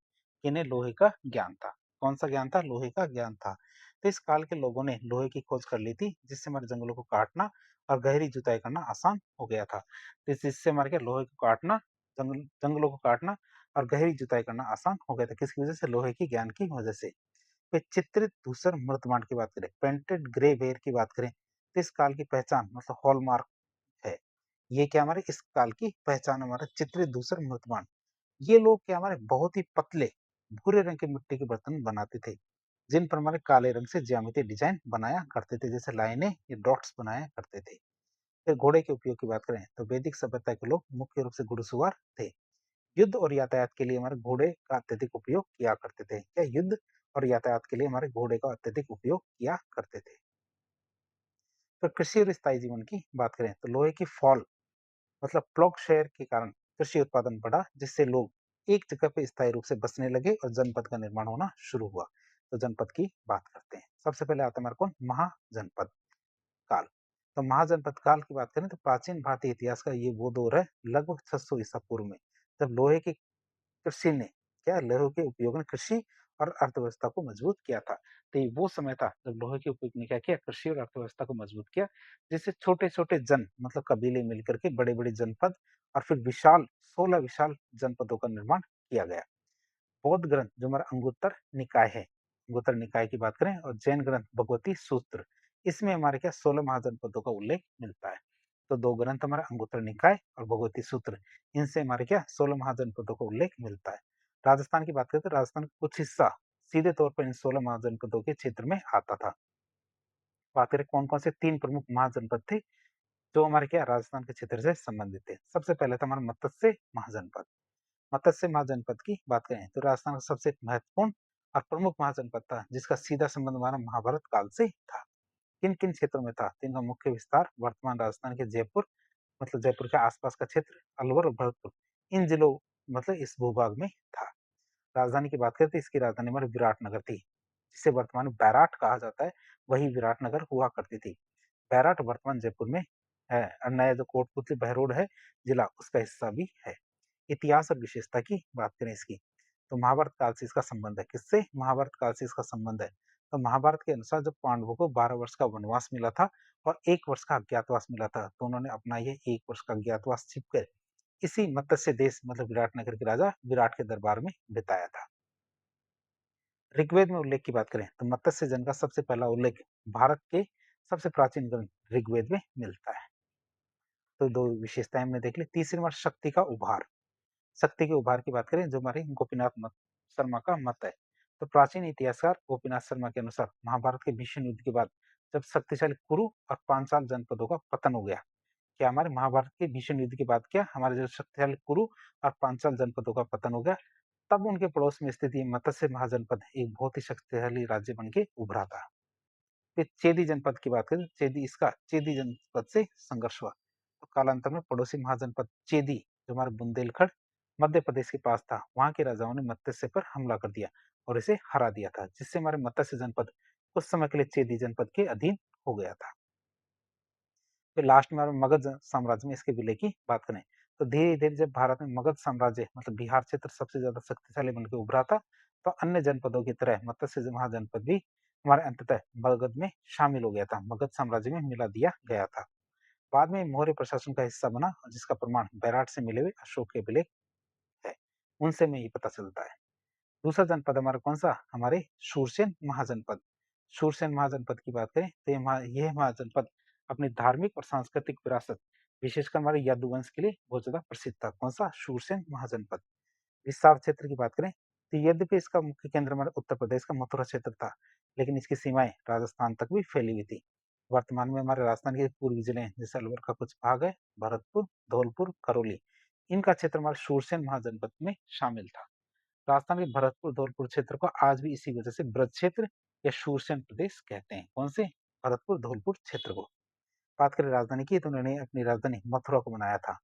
इन्हें लोहे का ज्ञान था। कौन सा ज्ञान था लोहे का ज्ञान था। तो इस काल के लोगों ने लोहे की खोज कर ली थी जिससे हमारे जंगलों को काटना और गहरी जुताई करना आसान हो गया था। तो जिससे हमारे क्या लोहे को काटना जंगलों को काटना और गहरी जुताई करना आसान हो गया था किसकी वजह से लोहे की ज्ञान की वजह से। पे चित्रित धूसर मृतमान की बात करें पेंटेड ग्रे वेयर की बात करें तो इस काल की पहचान मतलब हॉलमार्क है। ये क्या हमारे इस काल की पहचान हमारा चित्रित धूसर मृतमान। ये लोग क्या हमारे बहुत ही पतले भूरे रंग के मिट्टी के बर्तन बनाते थे जिन पर हमारे काले रंग से ज्यामितीय डिजाइन बनाया करते थे जैसे लाइनें या डॉट्स बनाया करते थे। फिर घोड़े के उपयोग की बात करें तो वैदिक सभ्यता के लोग मुख्य रूप से घुड़सवार थे। युद्ध और यातायात के लिए हमारे घोड़े का अत्यधिक उपयोग किया करते थे। क्या युद्ध और यातायात के लिए हमारे घोड़े का अत्यधिक उपयोग किया करते थे। तो कृषि और स्थायी जीवन की बात करें तो लोहे की फॉल मतलब प्लॉग शेयर के कारण कृषि उत्पादन बढ़ा जिससे लोग एक जगह पे स्थायी रूप से बसने लगे और जनपद का निर्माण होना शुरू हुआ। तो जनपद की बात करते हैं सबसे पहले आता है हमारे कौन महाजनपद काल। तो महाजनपद काल की बात करें तो प्राचीन भारतीय इतिहास का ये वो दौर है लगभग 600 ईसा पूर्व में जब लोहे की कृषि ने क्या लोहे के उपयोग ने कृषि और अर्थव्यवस्था को मजबूत किया था। तो ये वो समय था जब लोहे के उपयोग ने क्या किया, कृषि और अर्थव्यवस्था को मजबूत किया, जिससे छोटे-छोटे मतलब कबीले मिलकर के बड़े-बड़े जनपद और फिर 16 विशाल जनपदों का निर्माण किया गया। बौद्ध ग्रंथ जो हमारा अंगुत्तर निकाय है, अंगुत्तर निकाय की बात करें, और जैन ग्रंथ भगवती सूत्र, इसमें हमारे क्या 16 महाजनपदों का उल्लेख मिलता है। तो दो ग्रंथ हमारा अंगुत्तर निकाय और भगवती सूत्र, इनसे हमारे क्या 16 महाजनपदों का उल्लेख मिलता है। राजस्थान की बात करें तो राजस्थान का कुछ हिस्सा सीधे तौर पर इन 16 महाजनपदों के क्षेत्र में आता था। बात करें कौन कौन से तीन प्रमुख महाजनपद थे जो हमारे क्या राजस्थान के क्षेत्र से संबंधित थे। सबसे पहले था हमारा मत्स्य महाजनपद। मत्स्य महाजनपद की बात करें तो राजस्थान का सबसे महत्वपूर्ण और प्रमुख महाजनपद था, जिसका सीधा संबंध हमारा महाभारत काल से था। किन किन क्षेत्रों में था, तो इनका मुख्य विस्तार वर्तमान राजस्थान के जयपुर, मतलब जयपुर के आसपास का क्षेत्र, अलवर और भरतपुर, इन जिलों, मतलब इस भूभाग में था। राजधानी की बात करें तो इसकी राजधानी हमारी विराटनगर थी, जिसे वर्तमान में बैराट कहा जाता है, वही विराटनगर हुआ करती थी। बैराट वर्तमान जयपुर में है, और नया जो कोटपुतली बहरोड है जिला, उसका हिस्सा भी है। इतिहास और विशेषता की बात करें इसकी, तो महाभारत काल से इसका संबंध है। किससे? महाभारत काल से इसका संबंध है। तो महाभारत के अनुसार जब पांडवों को 12 वर्ष का वनवास मिला था और 1 वर्ष का अज्ञातवास मिला था, तो उन्होंने अपना ये 1 वर्ष का अज्ञातवास छिपकर इसी मत्स्य देश, मतलब विराटनगर के राजा विराट के दरबार में बिताया था। ऋग्वेद में उल्लेख की बात करें तो मत्स्य जन का सबसे पहला उल्लेख भारत के सबसे प्राचीन ग्रंथ ऋग्वेद में मिलता है। तो दो विशेषताएं हमने देख ली। तीसरी बार शक्ति का उभार। शक्ति के उभार की बात करें जो हमारे गोपीनाथ शर्मा का मत है, तो प्राचीन इतिहासकार गोपीनाथ शर्मा के अनुसार महाभारत के भीषण युद्ध के बाद जब शक्तिशाली कुरु और पांचाल जनपदों का पतन हो गया, क्या हमारे महाभारत के भीषण युद्ध के बाद क्या हमारे जो शक्तिशाली कुरु और पांचाल जनपदों का पतन हो गया, तब उनके पड़ोस में स्थित ये मत्स्य महाजनपद एक बहुत ही शक्तिशाली राज्य बन के उभरा था। फिर चेदी जनपद की बात करें, चेदी जनपद से संघर्ष हुआ, तो कालांतर में पड़ोसी महाजनपद चेदी जो हमारे बुंदेलखंड मध्य प्रदेश के पास था, वहां के राजाओं ने मत्स्य पर हमला कर दिया और इसे हरा दिया था, जिससे हमारे मत्स्य जनपद कुछ समय के लिए चेदी जनपद के अधीन हो गया था। फिर लास्ट में मगध साम्राज्य में इसके विलय की बात करें, तो धीरे धीरे जब भारत में मगध साम्राज्य, मतलब बिहार क्षेत्र सबसे ज्यादा शक्तिशाली बनकर उभरा था, तो अन्य जनपदों की तरह मत्स्य महाजनपद भी हमारे अंततः मगध में शामिल हो गया था, मगध साम्राज्य में मिला दिया गया था। बाद में मौर्य प्रशासन का हिस्सा बना, जिसका प्रमाण बैराट से मिले हुए अशोक के अभिलेख है, उनसे में ये पता चलता है। दूसरा जनपद हमारा कौन सा, हमारे शूरसेन महाजनपद। शूरसेन महाजनपद की बात करें तो ये महाजनपद अपनी धार्मिक और सांस्कृतिक विरासत, विशेषकर हमारे यदुवंश के लिए बहुत ज्यादा प्रसिद्ध था। कौन सा? शूरसेन महाजनपद। विस्तार क्षेत्र की बात करें तो यद्यपि इसका मुख्य केंद्र हमारे उत्तर प्रदेश का मथुरा क्षेत्र था, लेकिन इसकी सीमाएं राजस्थान तक भी फैली हुई थी। वर्तमान में हमारे राजस्थान के पूर्वी जिले जैसे अलवर का कुछ भाग है, भरतपुर, धौलपुर, करौली, इनका क्षेत्र हमारे शूरसेन महाजनपद में शामिल था। राजस्थान के भरतपुर धौलपुर क्षेत्र को आज भी इसी वजह से ब्रज क्षेत्र या शूरसेन प्रदेश कहते हैं। कौन से? भरतपुर धौलपुर क्षेत्र को। बात करें राजधानी की, तो उन्होंने अपनी राजधानी मथुरा को बनाया था।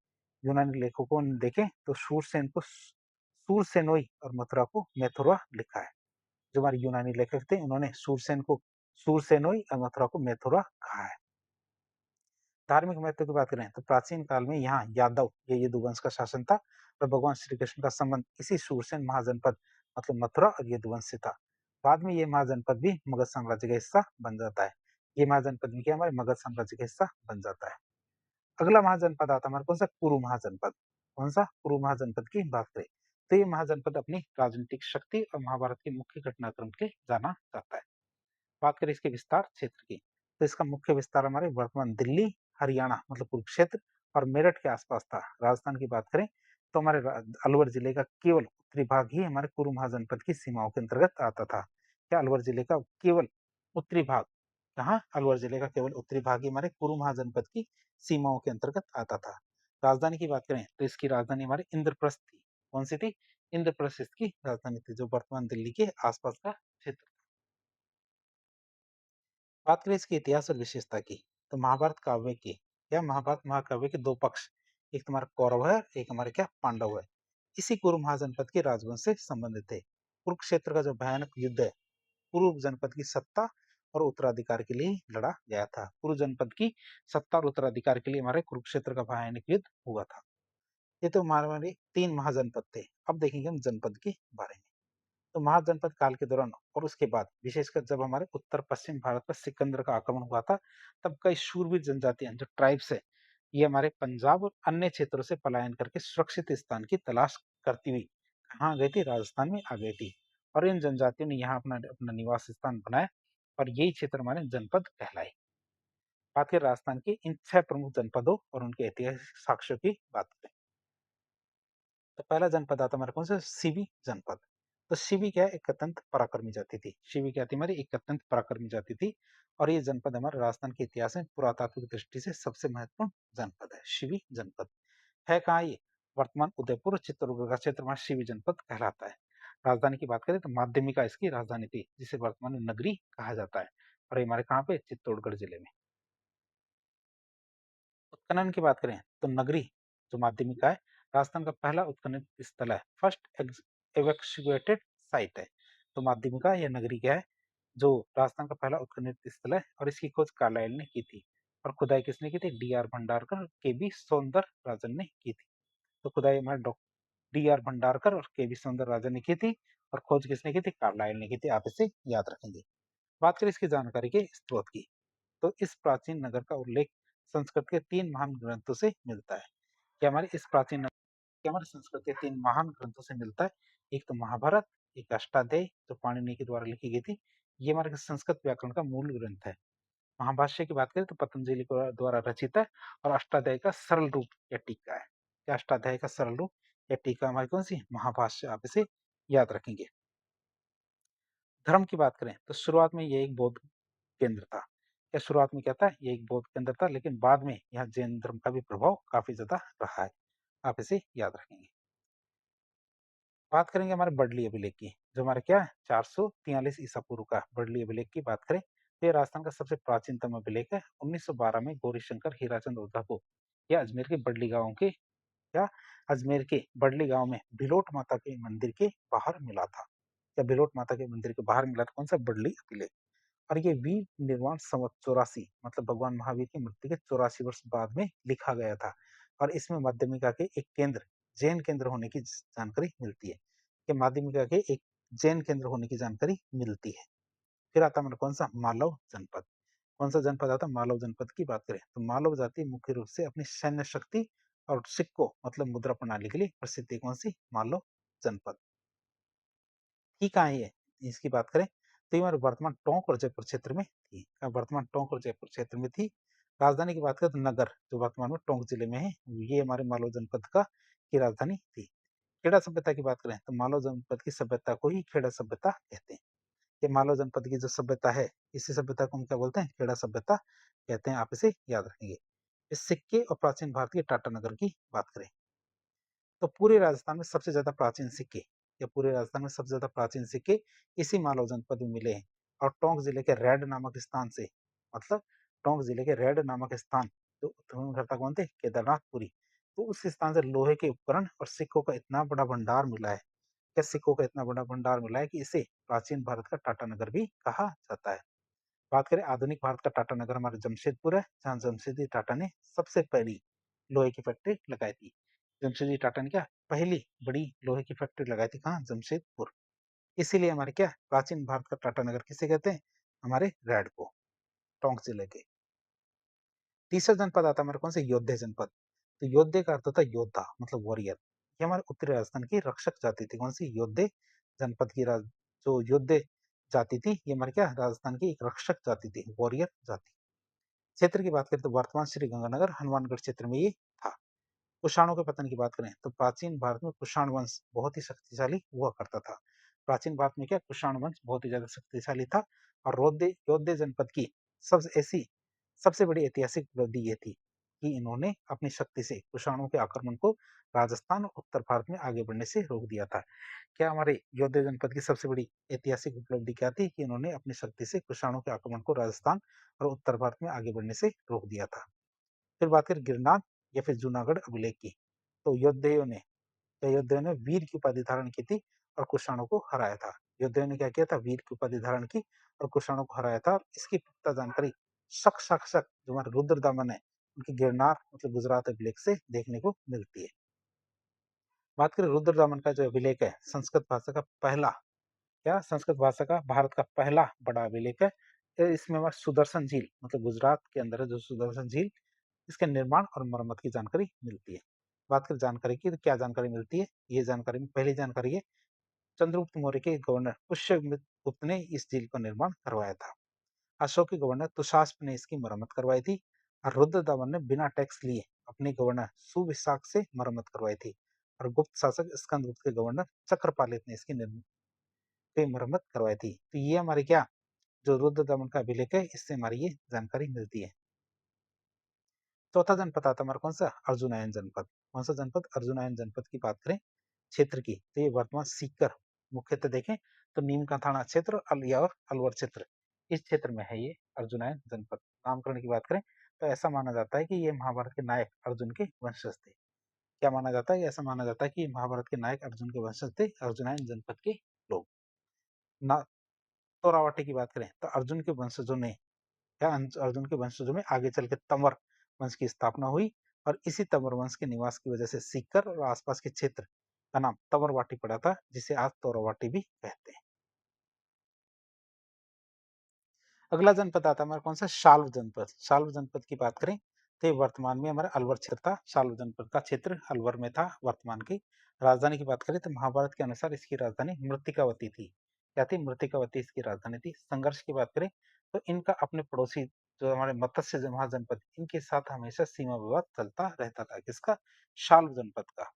यूनानी लेखकों ने देखें तो शूरसेन को सूरसेनोई और मथुरा को मेथुरा लिखा है। जो हमारे यूनानी लेखक थे, उन्होंने सूरसेन को सूरसेनोई और मथुरा को मेथुरा कहा है। धार्मिक महत्व की बात करें तो प्राचीन काल में यहाँ यादव या यदुवंश का शासन था और भगवान श्री कृष्ण का संबंध इसी शूरसेन महाजनपद, मतलब मथुरा और यदुवंश से था। बाद में ये महाजनपद भी मगध साम्राज्य का हिस्सा बन जाता है। ये महाजनपद भी क्या हमारे मगध साम्राज्य का हिस्सा बन जाता है। अगला महाजनपद आता है हमारे कौन सा? कुरु महाजनपद। कौन सा? कुरु महाजनपद की बात करें तो ये महाजनपद अपनी राजनीतिक शक्ति और महाभारत के मुख्य घटनाक्रम के जाना जाता है। बात करें इसके विस्तार क्षेत्र की, तो इसका मुख्य विस्तार हमारे वर्तमान दिल्ली, हरियाणा, मतलब कुरुक्षेत्र और मेरठ के आसपास था। राजस्थान की बात करें तो हमारे अलवर जिले का केवल उत्तरी भाग ही हमारे कुरु महाजनपद की सीमाओं के अंतर्गत आता था। क्या अलवर जिले का केवल उत्तरी भाग, कहाँ? अलवर जिले का केवल उत्तरी भाग ही हमारे कुरु महाजनपद की सीमाओं के अंतर्गत आता था। राजधानी की बात करें तो इसकी राजधानी हमारे इंद्रप्रस्थ थी। कौन सी थी? इंद्रप्रस्थ की राजधानी थी, जो वर्तमान दिल्ली के आसपास का क्षेत्र। बात करें इसके इतिहास और विशेषता की, तो महाभारत काव्य की या महाभारत महाकाव्य के दो पक्ष, एक तुम्हारा कौरव है, एक हमारे क्या पांडव है, इसी कुरु महाजनपद के राजवंश से संबंधित है। कुरुक्षेत्र का जो भयानक युद्ध है, कुरु जनपद की सत्ता और उत्तराधिकार के लिए लड़ा गया था। कुरु जनपद की सत्ता और उत्तराधिकार के लिए हमारे कुरुक्षेत्र का भयानक युद्ध हुआ था। ये तो हमारे तीन महाजनपद थे। अब देखेंगे हम जनपद के बारे में। तो महाजनपद काल के दौरान और उसके बाद विशेषकर जब हमारे उत्तर पश्चिम भारत पर सिकंदर का आक्रमण हुआ था, तब कई शूरवीर जनजातियां जो ट्राइब्स है, ये हमारे पंजाब और अन्य क्षेत्रों से पलायन करके सुरक्षित स्थान की तलाश करती हुई कहाँ गई थी, राजस्थान में आ गई थी। और इन जनजातियों ने यहाँ अपना अपना निवास स्थान बनाया और यही क्षेत्र हमारे जनपद कहलाए। बात करें राजस्थान के इन 6 प्रमुख जनपदों और उनके ऐतिहासिक साक्ष्यों की बात करें, तो पहला जनपद आता है हमारा कौन सा, सीवी जनपद। तो सीवी क्या है, एक अत्यंत पराक्रमी जाति थी। सीवी क्या थी हमारी, एक अत्यंत पराक्रमी जाति थी। और ये जनपद हमारे राजस्थान के इतिहास में पुरातात्विक दृष्टि से सबसे महत्वपूर्ण जनपद है, सीवी जनपद। है कहाँ ये, वर्तमान उदयपुर चित्तौड़गढ़ का क्षेत्र हमारा सीवी जनपद कहलाता है। राजधानी की बात करें तो माध्यमिका इसकी राजधानी थी, जिसे वर्तमान में नगरी कहा जाता है। और ये हमारे कहाँ पे, चित्तौड़गढ़ जिले में। उत्खनन की बात करें तो नगरी जो माध्यमिका है, राजस्थान का पहला उत्खनन स्थल है, फर्स्ट एवेक्सुएटेड साइट है। तो माध्यमिका या नगरी क्या है, जो राजस्थान का पहला उत्खनन स्थल है, और इसकी खोज कार्लाइल ने की थी। और खुदाई किसने की थी, डी आर भंडारकर, के बी सौंदर राजन ने की थी। तो खुदाई हमारे डी आर भंडारकर और के बी सौंदर राजन ने की थी। और खोज किसने की थी, कार्लाइल ने की थी। आप इसे याद रखेंगे। बात करें इसकी जानकारी के स्रोत की, तो इस प्राचीन नगर का उल्लेख संस्कृत के 3 महान ग्रंथों से मिलता है। क्या हमारे इस प्राचीन नगर के हमारे संस्कृत के 3 महान ग्रंथों से मिलता है। एक तो महाभारत, एक अष्टाध्यायी जो पाणिनि के द्वारा लिखी गई थी, ये हमारे संस्कृत व्याकरण का मूल ग्रंथ है। महाभाष्य की बात करें तो पतंजलि द्वारा रचित है। और अष्टाध्यायी का सरल रूप या टीका है। क्या अष्टाध्यायी का सरल रूप या टीका हमारी कौन सी, महाभाष्य। आप इसे याद रखेंगे। धर्म की बात करें तो शुरुआत में ये एक बौद्ध केंद्र था। या शुरुआत में क्या था, ये एक बौद्ध केंद्र था, लेकिन बाद में यहाँ जैन धर्म का भी प्रभाव काफी ज्यादा रहा है। आप इसे याद रखेंगे। बात करेंगे हमारे बडली अभिलेख की, जो हमारे क्या है, 443 ईसा पूर्व का बडली अभिलेख की बात करें तो ये राजस्थान का सबसे प्राचीनतम अभिलेख है। 1912 में गौरीशंकर हीराचंद ओझा को यह अजमेर के बडली गांव के या अजमेर के बडली गांव में भिलोट माता के मंदिर के बाहर मिला था। या भिलोट माता के मंदिर के बाहर मिला था कौन सा, बडली अभिलेख। और ये वीर निर्वाण संवत 84 मतलब भगवान महावीर की मृत्यु के 84 वर्ष बाद में लिखा गया था। और इसमें माध्यमिका के एक केंद्र, जैन केंद्र होने की जानकारी मिलती है। कि माध्यमिका के एक जैन केंद्र होने की जानकारी मिलती है। फिर आता हमारा कौन सा, मालव जनपद। कौन सा जनपद आता है, मालव जनपद की बात करें तो मालव जाति मुख्य रूप से अपनी सैन्य शक्ति और सिक्कों मतलब मुद्रा प्रणाली के लिए प्रसिद्ध है। कौन सी, मालव जनपद। थी कहाँ ये, इसकी बात करें तो ये हमारे वर्तमान टोंक और जयपुर क्षेत्र में थी। वर्तमान टोंक और जयपुर क्षेत्र में थी। राजधानी की बात करें तो नगर जो वर्तमान में टोंक जिले में है, ये हमारे मालव जनपद का की राजधानी थी। खेड़ा सभ्यता की बात करें तो मालव जनपद की सभ्यता को ही खेड़ा सभ्यता कहते हैं। ये मालव जनपद की जो सभ्यता है, इसी सभ्यता को हम क्या बोलते हैं, खेड़ा सभ्यता कहते हैं। आप इसे याद रखेंगे। इस सिक्के और प्राचीन भारत के टाटा नगर की बात करें तो पूरे राजस्थान में सबसे ज्यादा प्राचीन सिक्के, या पूरे राजस्थान में सबसे ज्यादा प्राचीन सिक्के इसी मालव जनपद में मिले हैं। और टोंक जिले के रेड नामक स्थान से, मतलब टोंक जिले के रेड नामक स्थान जो उत्खनन करता कौन थे, केदारनाथपुरी। तो उस स्थान से लोहे के उपकरण और सिक्कों का इतना बड़ा भंडार मिला है। क्या सिक्कों का इतना बड़ा भंडार मिला है कि इसे प्राचीन भारत का टाटा नगर भी कहा जाता है। बात करें आधुनिक भारत का टाटा नगर हमारा जमशेदपुर है, जहाँ जमशेदजी टाटा ने सबसे पहली लोहे की फैक्ट्री लगाई थी। जमशेदजी टाटा ने क्या पहली बड़ी लोहे की फैक्ट्री लगाई थी, कहाँ, जमशेदपुर। इसीलिए हमारे क्या प्राचीन भारत का टाटा नगर किसे कहते हैं, हमारे रेड को, टोंक जिले के। तीसरा जनपद आता है हमारे कौन से, योद्धे जनपद। तो योद्धे का अर्थ होता है योद्धा मतलब वॉरियर। ये हमारे उत्तरी राजस्थान की रक्षक जाति थी, कौन सी, योद्धे जनपद की जो योद्धे जाति थी, ये हमारे क्या राजस्थान की एक रक्षक जाति थी, वॉरियर जाति। क्षेत्र की बात करें तो वर्तमान श्री गंगानगर हनुमानगढ़ क्षेत्र में ये था। कुषाणों के पतन की बात करें तो प्राचीन भारत में कुषाण वंश बहुत ही शक्तिशाली हुआ करता था। प्राचीन भारत में क्या कुषाण वंश बहुत ही ज्यादा शक्तिशाली था। और योद्धे जनपद की सबसे बड़ी ऐतिहासिक उपलब्धि ये थी कि इन्होंने अपनी शक्ति से कुषाणों के आक्रमण को राजस्थान और उत्तर भारत में आगे बढ़ने से रोक दिया था। क्या हमारे योद्धे जनपद की सबसे बड़ी ऐतिहासिक उपलब्धि क्या थी, कि इन्होंने अपनी शक्ति से कुषाणों के आक्रमण को राजस्थान और उत्तर भारत में आगे बढ़ने से रोक दिया था। फिर बात करें गिरनार या फिर जूनागढ़ अभिलेख की, तो योद्धेयों ने वीर की उपाधि धारण की थी और कुषाणों को हराया था। योद्धेयों ने क्या किया था, वीर की उपाधि धारण की और कुषाणों को हराया था। इसकी पुख्ता जानकारी शक जो हमारे रुद्रदामन है उनकी गिरनार मतलब गुजरात अभिलेख से देखने को मिलती है। बात करें रुद्रदामन का जो अभिलेख है, संस्कृत भाषा का पहला क्या संस्कृत भाषा का भारत का पहला बड़ा अभिलेख है। इसमें हमारा सुदर्शन झील मतलब गुजरात के अंदर है जो सुदर्शन झील, इसके निर्माण और मरम्मत की जानकारी मिलती है। बात करें जानकारी की तो क्या जानकारी मिलती है, ये जानकारी में पहली जानकारी है चंद्रगुप्त मौर्य के गवर्नर पुष्यमित्र गुप्त ने इस झील का निर्माण करवाया था। अशोक के गवर्नर तुषास्प ने इसकी मरम्मत करवाई थी और रुद्रदमन ने बिना टैक्स लिए अपने गवर्नर सुविशाख से मरम्मत करवाई थी और गुप्त शासक स्कंदगुप्त के गवर्नर चक्रपालित ने इसकी मरम्मत करवाई थी। तो ये हमारे क्या जो रुद्र दमन का अभिलेख है इससे हमारी ये जानकारी मिलती है। चौथा जनपद आता है हमारा कौन सा अर्जुनायन जनपद। कौन सा जनपद अर्जुनायन जनपद की बात करें क्षेत्र की तो ये वर्तमान सीकर मुख्यतः देखें तो नीम का थाना क्षेत्र अलिया और अलवर क्षेत्र इस क्षेत्र में है ये अर्जुनायन जनपद। नामकरण की बात करें तो ऐसा माना जाता है कि ये महाभारत के नायक अर्जुन के वंशज थे। क्या माना जाता है, ऐसा माना जाता है कि महाभारत के नायक अर्जुन के वंशज थे अर्जुनायन जनपद के लोग। ना तोरावटी की बात करें तो अर्जुन के वंशजों ने या अर्जुन के वंशजों में आगे चल के तंवर वंश की स्थापना हुई और इसी तंवर वंश के निवास की वजह से सीकर और आसपास के क्षेत्र का नाम तंवरवाटी पड़ा था जिसे आज तोरावाटी भी कहते हैं। अगला जनपद आता है हमारा कौन सा शाल्व जनपद। शाल्व जनपद की बात करें तो ये वर्तमान में हमारा अलवर क्षेत्र था। शाल्व जनपद का क्षेत्र अलवर में था वर्तमान की। राजधानी की बात करें तो महाभारत के अनुसार इसकी राजधानी मृतिकावती थी। क्या थी, मृतिकावती इसकी राजधानी थी। संघर्ष की बात करें तो इनका अपने पड़ोसी जो हमारे मत्स्य महाजनपद इनके साथ हमेशा सीमा विवाद चलता रहता था। किसका, शाल्व जनपद का।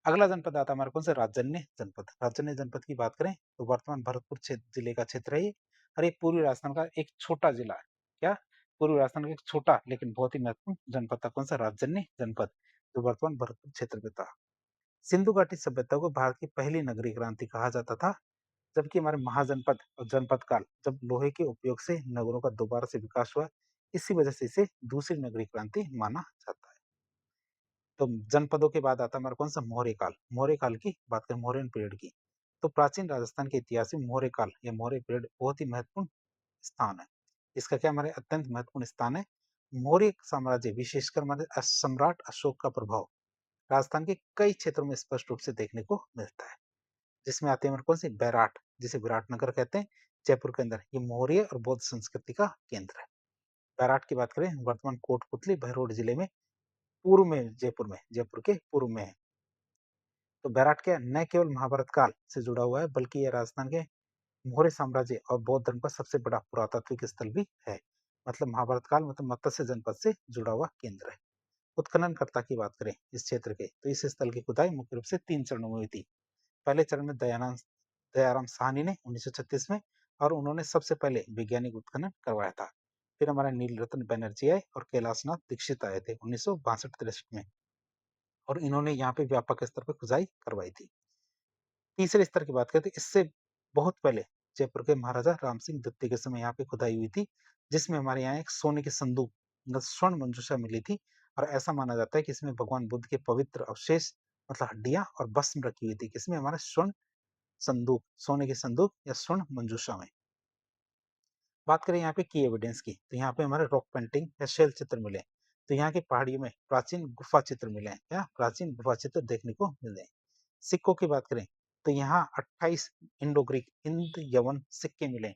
अगला जनपद आता है हमारा कौन सा राजन्य जनपद। राजन्य जनपद की बात करें तो वर्तमान भरतपुर जिले का क्षेत्र है ये और ये पूर्वी राजस्थान का एक छोटा जिला है। क्या, पूर्वी राजस्थान का एक छोटा लेकिन बहुत ही महत्वपूर्ण जनपद था। कौन सा, राजन्य जनपद, जो वर्तमान भरतपुर क्षेत्र में था। सिंधु घाटी सभ्यता को भारत की पहली नगरीय क्रांति कहा जाता था, जबकि हमारे महाजनपद और जनपद काल जब लोहे के उपयोग से नगरों का दोबारा से विकास हुआ, इसी वजह से इसे दूसरी नगरीय क्रांति माना जाता है। तो जनपदों के बाद आता है हमारा कौन सा, मौर्य काल। मौर्य काल की बात करें, मौर्यन पीरियड की, तो प्राचीन राजस्थान के इतिहास में मौर्य काल या मौर्य पीरियड बहुत ही महत्वपूर्ण स्थान है। इसका क्या, हमारे अत्यंत महत्वपूर्ण स्थान है। मौर्य साम्राज्य विशेषकर हमारे सम्राट अशोक का प्रभाव राजस्थान के कई क्षेत्रों में स्पष्ट रूप से देखने को मिलता है, जिसमें आते हैं हमारे कौन से, बैराट, जिसे विराट नगर कहते हैं, जयपुर के अंदर। ये मौर्य और बौद्ध संस्कृति का केंद्र है। बैराट की बात करें वर्तमान कोटपुतली बहरोड जिले में पूर्व में, जयपुर के पूर्व में है। तो बैराट क्या न केवल महाभारत काल से जुड़ा हुआ है बल्कि यह राजस्थान के मौर्य साम्राज्य और बौद्ध धर्म का सबसे बड़ा पुरातात्विक स्थल भी है। मतलब महाभारत काल मतलब मत्स्य जनपद से जुड़ा हुआ केंद्र है। उत्खननकर्ता की बात करें इस क्षेत्र के तो इस स्थल की खुदाई मुख्य रूप से 3 चरणों में हुई थी। पहले चरण में दयाराम साहनी ने 1936 में, और उन्होंने सबसे पहले वैज्ञानिक उत्खनन करवाया था। फिर हमारा नीलरत्न बनर्जी आए और कैलाशनाथ दीक्षित आए थे 1962-63 में, और इन्होंने यहाँ पे व्यापक स्तर पर खुदाई करवाई थी। तीसरे स्तर की बात करें तो इससे बहुत पहले जयपुर के महाराजा राम सिंह द्वितीय के समय यहाँ पे खुदाई हुई थी, जिसमें हमारे यहाँ एक सोने की संदूक स्वर्ण मंजूषा मिली थी। और ऐसा माना जाता है कि इसमें भगवान बुद्ध के पवित्र अवशेष मतलब हड्डियां और भस्म रखी हुई थी। किसमें, हमारे स्वर्ण संदूक, सोने की संदूक या स्वर्ण मंजूषा में। बात करें यहाँ पे की एविडेंस की तो यहाँ पे हमारे रॉक पेंटिंग या शैल चित्र मिले। तो यहाँ की पहाड़ियों में प्राचीन गुफा चित्र मिले हैं, या प्राचीन गुफा चित्र देखने को मिले हैं। सिक्कों की बात करें तो यहाँ 28 इंडो ग्रीक हिंद यवन सिक्के मिले,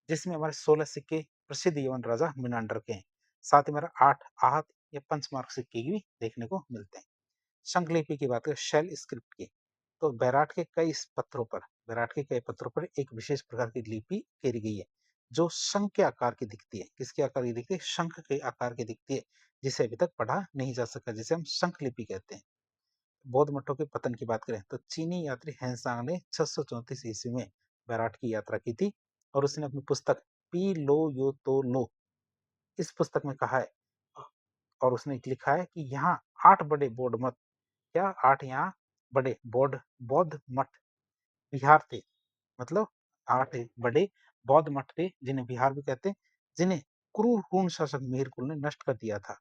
जिसमें हमारे 16 सिक्के प्रसिद्ध यवन राजा मिनांडर के हैं। साथ ही हमारा 8 आहत या पंचमार्क सिक्के भी देखने को मिलते हैं। शंख लिपि की बात करें शेल स्क्रिप्ट की तो बैराट के कई पत्थरों पर एक विशेष प्रकार की लिपि उकेरी गई है, जो शंख के आकार की दिखती है। किसके आकार की दिखती है, शंख के आकार की दिखती है, जिसे अभी तक पढ़ा नहीं जा सका, जिसे हम शंख लिपि कहते हैं। बौद्ध मठों के पतन की बात करें तो चीनी यात्री हैंसांग ने 634 ईस्वी में बैराट की यात्रा की थी, और उसने अपनी पुस्तक पी लो यो तो लो इस पुस्तक में कहा है, और उसने लिखा है कि यहाँ 8 बड़े बौद्ध मठ, क्या 8 यहाँ बड़े बौद्ध मठ विहार थे। मतलब 8 बड़े बौद्ध मठ थे जिन्हें विहार भी कहते हैं, जिन्हें क्रूर हुन शासक मिहिरकुल ने नष्ट कर दिया था।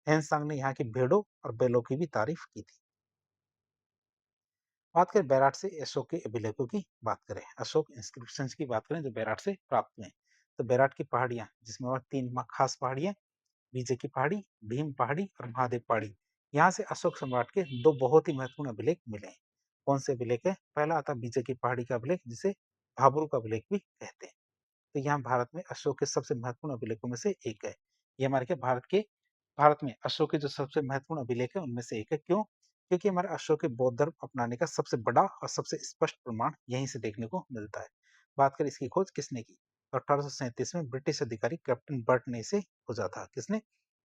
हैंसांग ने यहाँ की भेड़ों और बैलों की भी तारीफ की थी। बात करें बैराट से अशोक के अभिलेखों की बात करें, अशोक इंस्क्रिप्शन की बात करें जो बैराट से प्राप्त हुए हैं, तो बैराट की पहाड़ियां जिसमें और 3 खास पहाड़ियां, विजय की पहाड़ी, भीम पहाड़ी और महादेव पहाड़ी, यहाँ से अशोक सम्राट के 2 बहुत ही महत्वपूर्ण अभिलेख मिले हैं। कौन से अभिलेख है, पहला आता विजय की पहाड़ी का अभिलेख, जिसे भाब्रू का अभिलेख भी कहते हैं। तो यहाँ भारत में अशोक के सबसे महत्वपूर्ण अभिलेखों में से एक है। ये हमारे क्या भारत में अशोक के जो सबसे महत्वपूर्ण अभिलेख है उनमें से एक है। क्यों? क्योंकि हमारे अशोक के बौद्ध धर्म अपनाने का सबसे बड़ा और सबसे स्पष्ट प्रमाण यहीं से देखने को मिलता है। बात करें इसकी खोज किसने की, तो 1837 में ब्रिटिश अधिकारी कैप्टन बर्ट ने इसे खोजा था। किसने?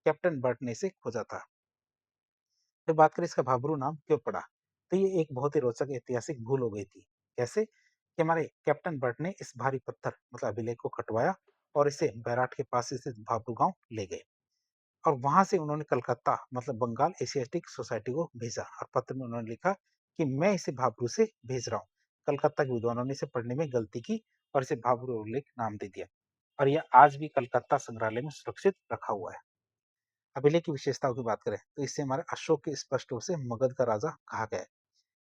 कैप्टन बर्ट ने इसे खोजा था। फिर बात करें इसका भाब्रू नाम क्यों पड़ा, तो ये एक बहुत ही रोचक ऐतिहासिक भूल हो गई थी। कैसे? कि हमारे कैप्टन बर्ट ने इस भारी पत्थर मतलब अभिलेख को कटवाया और इसे बैराट के पास स्थित भाब्रू गांव ले गए और वहां से उन्होंने कलकत्ता मतलब बंगाल एशियाटिक सोसाइटी को भेजा और पत्र में उन्होंने लिखा कि मैं इसे भाब्रू से भेज रहा हूँ। कलकत्ता के विद्वानों ने इसे पढ़ने में गलती की और इसे भाब्रू अभिलेख नाम दे दिया और यह आज भी कलकत्ता संग्रहालय में सुरक्षित रखा हुआ है। अभिलेख की विशेषताओं की बात करें तो इससे हमारे अशोक के स्पष्ट रूप से मगध का राजा कहा गया है।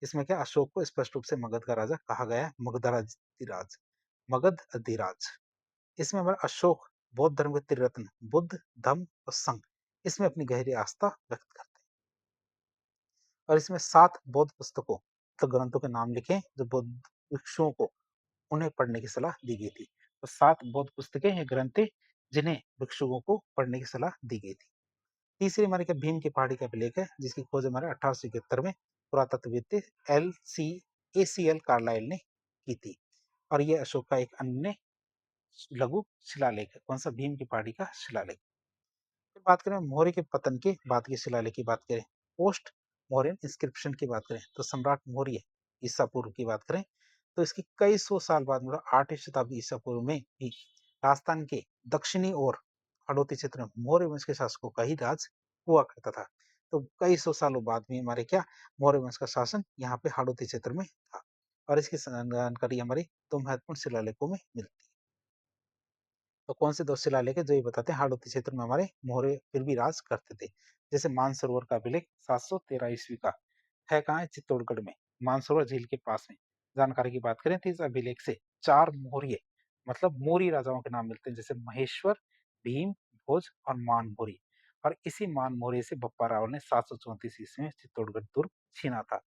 इसमें क्या अशोक को स्पष्ट रूप से मगध का राजा कहा गया है, मगधराज, मगध अधिराज। इसमें हमारा अशोक बौद्ध धर्म के त्रिरत्न बुद्ध, धम्म और संघ इसमें अपनी गहरी आस्था व्यक्त करते हैं और इसमें 7 बौद्ध पुस्तकों तो ग्रंथों के नाम लिखे जो बौद्ध भिक्षुओं को उन्हें पढ़ने की सलाह दी गई थी। तो 7 बौद्ध पुस्तकें हैं ग्रंथ थे जिन्हें भिक्षुओं को पढ़ने की सलाह दी गई थी। तीसरी हमारे क्या भीम की पहाड़ी का अभिलेख है जिसकी खोज हमारे 1871 में पुरातत्वविद एल सी ए सी एल कार्लाइल ने की थी और ये अशोक का एक अन्य लघु शिलालेख है। कौन सा? भीम की पहाड़ी का शिलालेख। फिर बात करें मौर्य के पतन के बाद के शिलालेख की बात करें, पोस्ट मौर्यन इंस्क्रिप्शन की बात करें तो सम्राट मौर्य ईसा पूर्व की बात करें तो इसकी कई सौ साल बाद मतलब 8वीं शताब्दी ईसा पूर्व में ही राजस्थान के दक्षिणी और हाड़ौती क्षेत्र में मौर्य वंश के शासकों का ही राज हुआ करता था। तो कई सौ सालों बाद में हमारे क्या मौर्य वंश का शासन यहाँ पे हाड़ौती क्षेत्र में था और इसकी जानकारी हमारी दो महत्वपूर्ण शिलालेखों में मिलती है। तो कौन से दो शिलालेख है जो ये बताते हैं हाड़ौती क्षेत्र में हमारे मौर्य फिर भी राज करते थे। जैसे मानसरोवर का अभिलेख 713 ईस्वी का है, कहाँ है? चित्तौड़गढ़ में, मानसरोवर झील के पास में। जानकारी की बात करें तो इस अभिलेख से 4 मौर्य मतलब मौर्य राजाओं के नाम मिलते हैं जैसे महेश्वर, भीम, भोज और मान मौर्य। और इसी मान मौर्य से बप्पा राव ने 734 ईस्वी में चित्तौड़गढ़ दुर्ग छीना था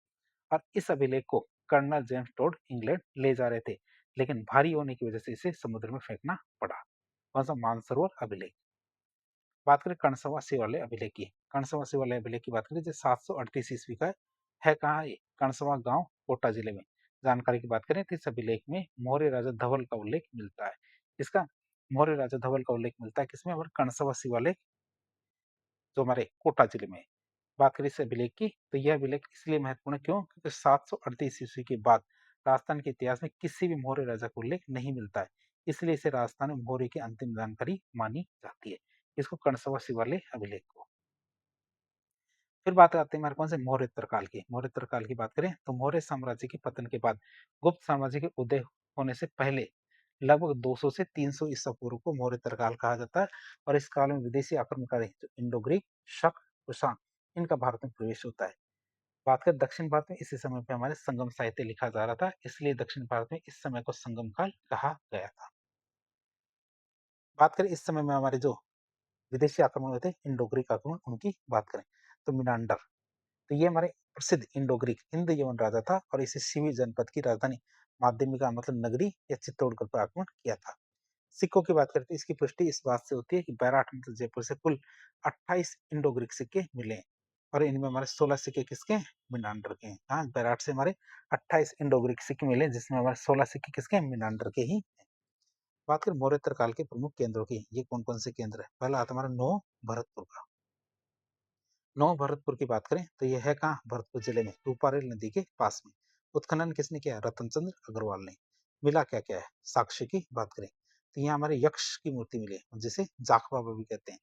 और इस अभिलेख को कर्नल जेम्स टोड इंग्लैंड ले जा रहे थे लेकिन भारी होने की वजह से इसे समुद्र में फेंकना पड़ा। कौन सा? मानसरोवर अभिलेख। बात करें कर्णसवासी वाले अभिलेख की, कर्णसवासी वाले अभिलेख की बात करें जो 738 ईस्वी का है कहाँ ये? कर्णसवा गांव कोटा जिले में। जानकारी की बात करें तो इस अभिलेख में मौर्य राजा धवल का उल्लेख मिलता है। इसका मौर्य राजा धवल का उल्लेख मिलता है किसमें? हमारे कर्णसवासी वाले जो हमारे कोटा जिले में। बात करें इस अभिलेख की तो यह अभिलेख इसलिए महत्वपूर्ण है क्यों? क्योंकि 738 ईस्वी के बाद राजस्थान के इतिहास में किसी भी मौर्य राजा का उल्लेख नहीं मिलता है, इसलिए इसे राजस्थान में मौर्य की अंतिम जानकारी मानी जाती है, इसको कर्णसवा शिवालय अभिलेख को। फिर बात आती है हमारे कौन से मौर्योत्तर काल की। मौर्योत्तर काल की बात करें तो मौर्य साम्राज्य के पतन के बाद गुप्त साम्राज्य के उदय होने से पहले लगभग 200 से 300 ईसा पूर्व को मौर्योत्तर काल कहा जाता है और इस काल में विदेशी आक्रमणकारी जो इंडो ग्रीक, शक, कुषाण इनका भारत में प्रवेश होता है। बात करें दक्षिण भारत में इसी समय पे हमारे संगम साहित्य लिखा जा रहा था, इसलिए दक्षिण भारत में इस समय को संगम काल कहा गया था। बात करें इस समय में हमारे जो विदेशी आक्रमण हुए थे इंडो ग्रीक आक्रमण उनकी बात करें तो मिनांडर, तो ये हमारे प्रसिद्ध इंडो ग्रीक हिंद यवन राजा था और इसे शिवी जनपद की राजधानी माध्यमिका मतलब नगरी या चित्तौड़गढ़ पर आक्रमण किया था। सिक्कों की बात करते हैं इसकी पुष्टि इस बात से होती है कि बैराट मतलब जयपुर से कुल 28 इंडो ग्रीक सिक्के मिले हैं और इनमें हमारे 16 सिक्के किसके हैं? मिनांडर के हैं। हाँ, बैराट से हमारे 28 इंडो ग्रीक सिक्के मिले जिसमें हमारे 16 सिक्के किसके हैं? मिनांडर के ही हैं। बात करें मौर्योत्तर काल के प्रमुख केंद्रों की, ये कौन कौन से केंद्र है? पहला आता हमारा नौ भरतपुर का। नौ भरतपुर की बात करें तो यह है कहाँ? भरतपुर जिले में रूपारेल नदी के पास में। उत्खनन किसने किया? रतन चंद्र अग्रवाल ने। मिला क्या क्या है? साक्ष्य की बात करें तो यहाँ हमारे यक्ष की मूर्ति मिली है जिसे जाख बाबा भी कहते हैं।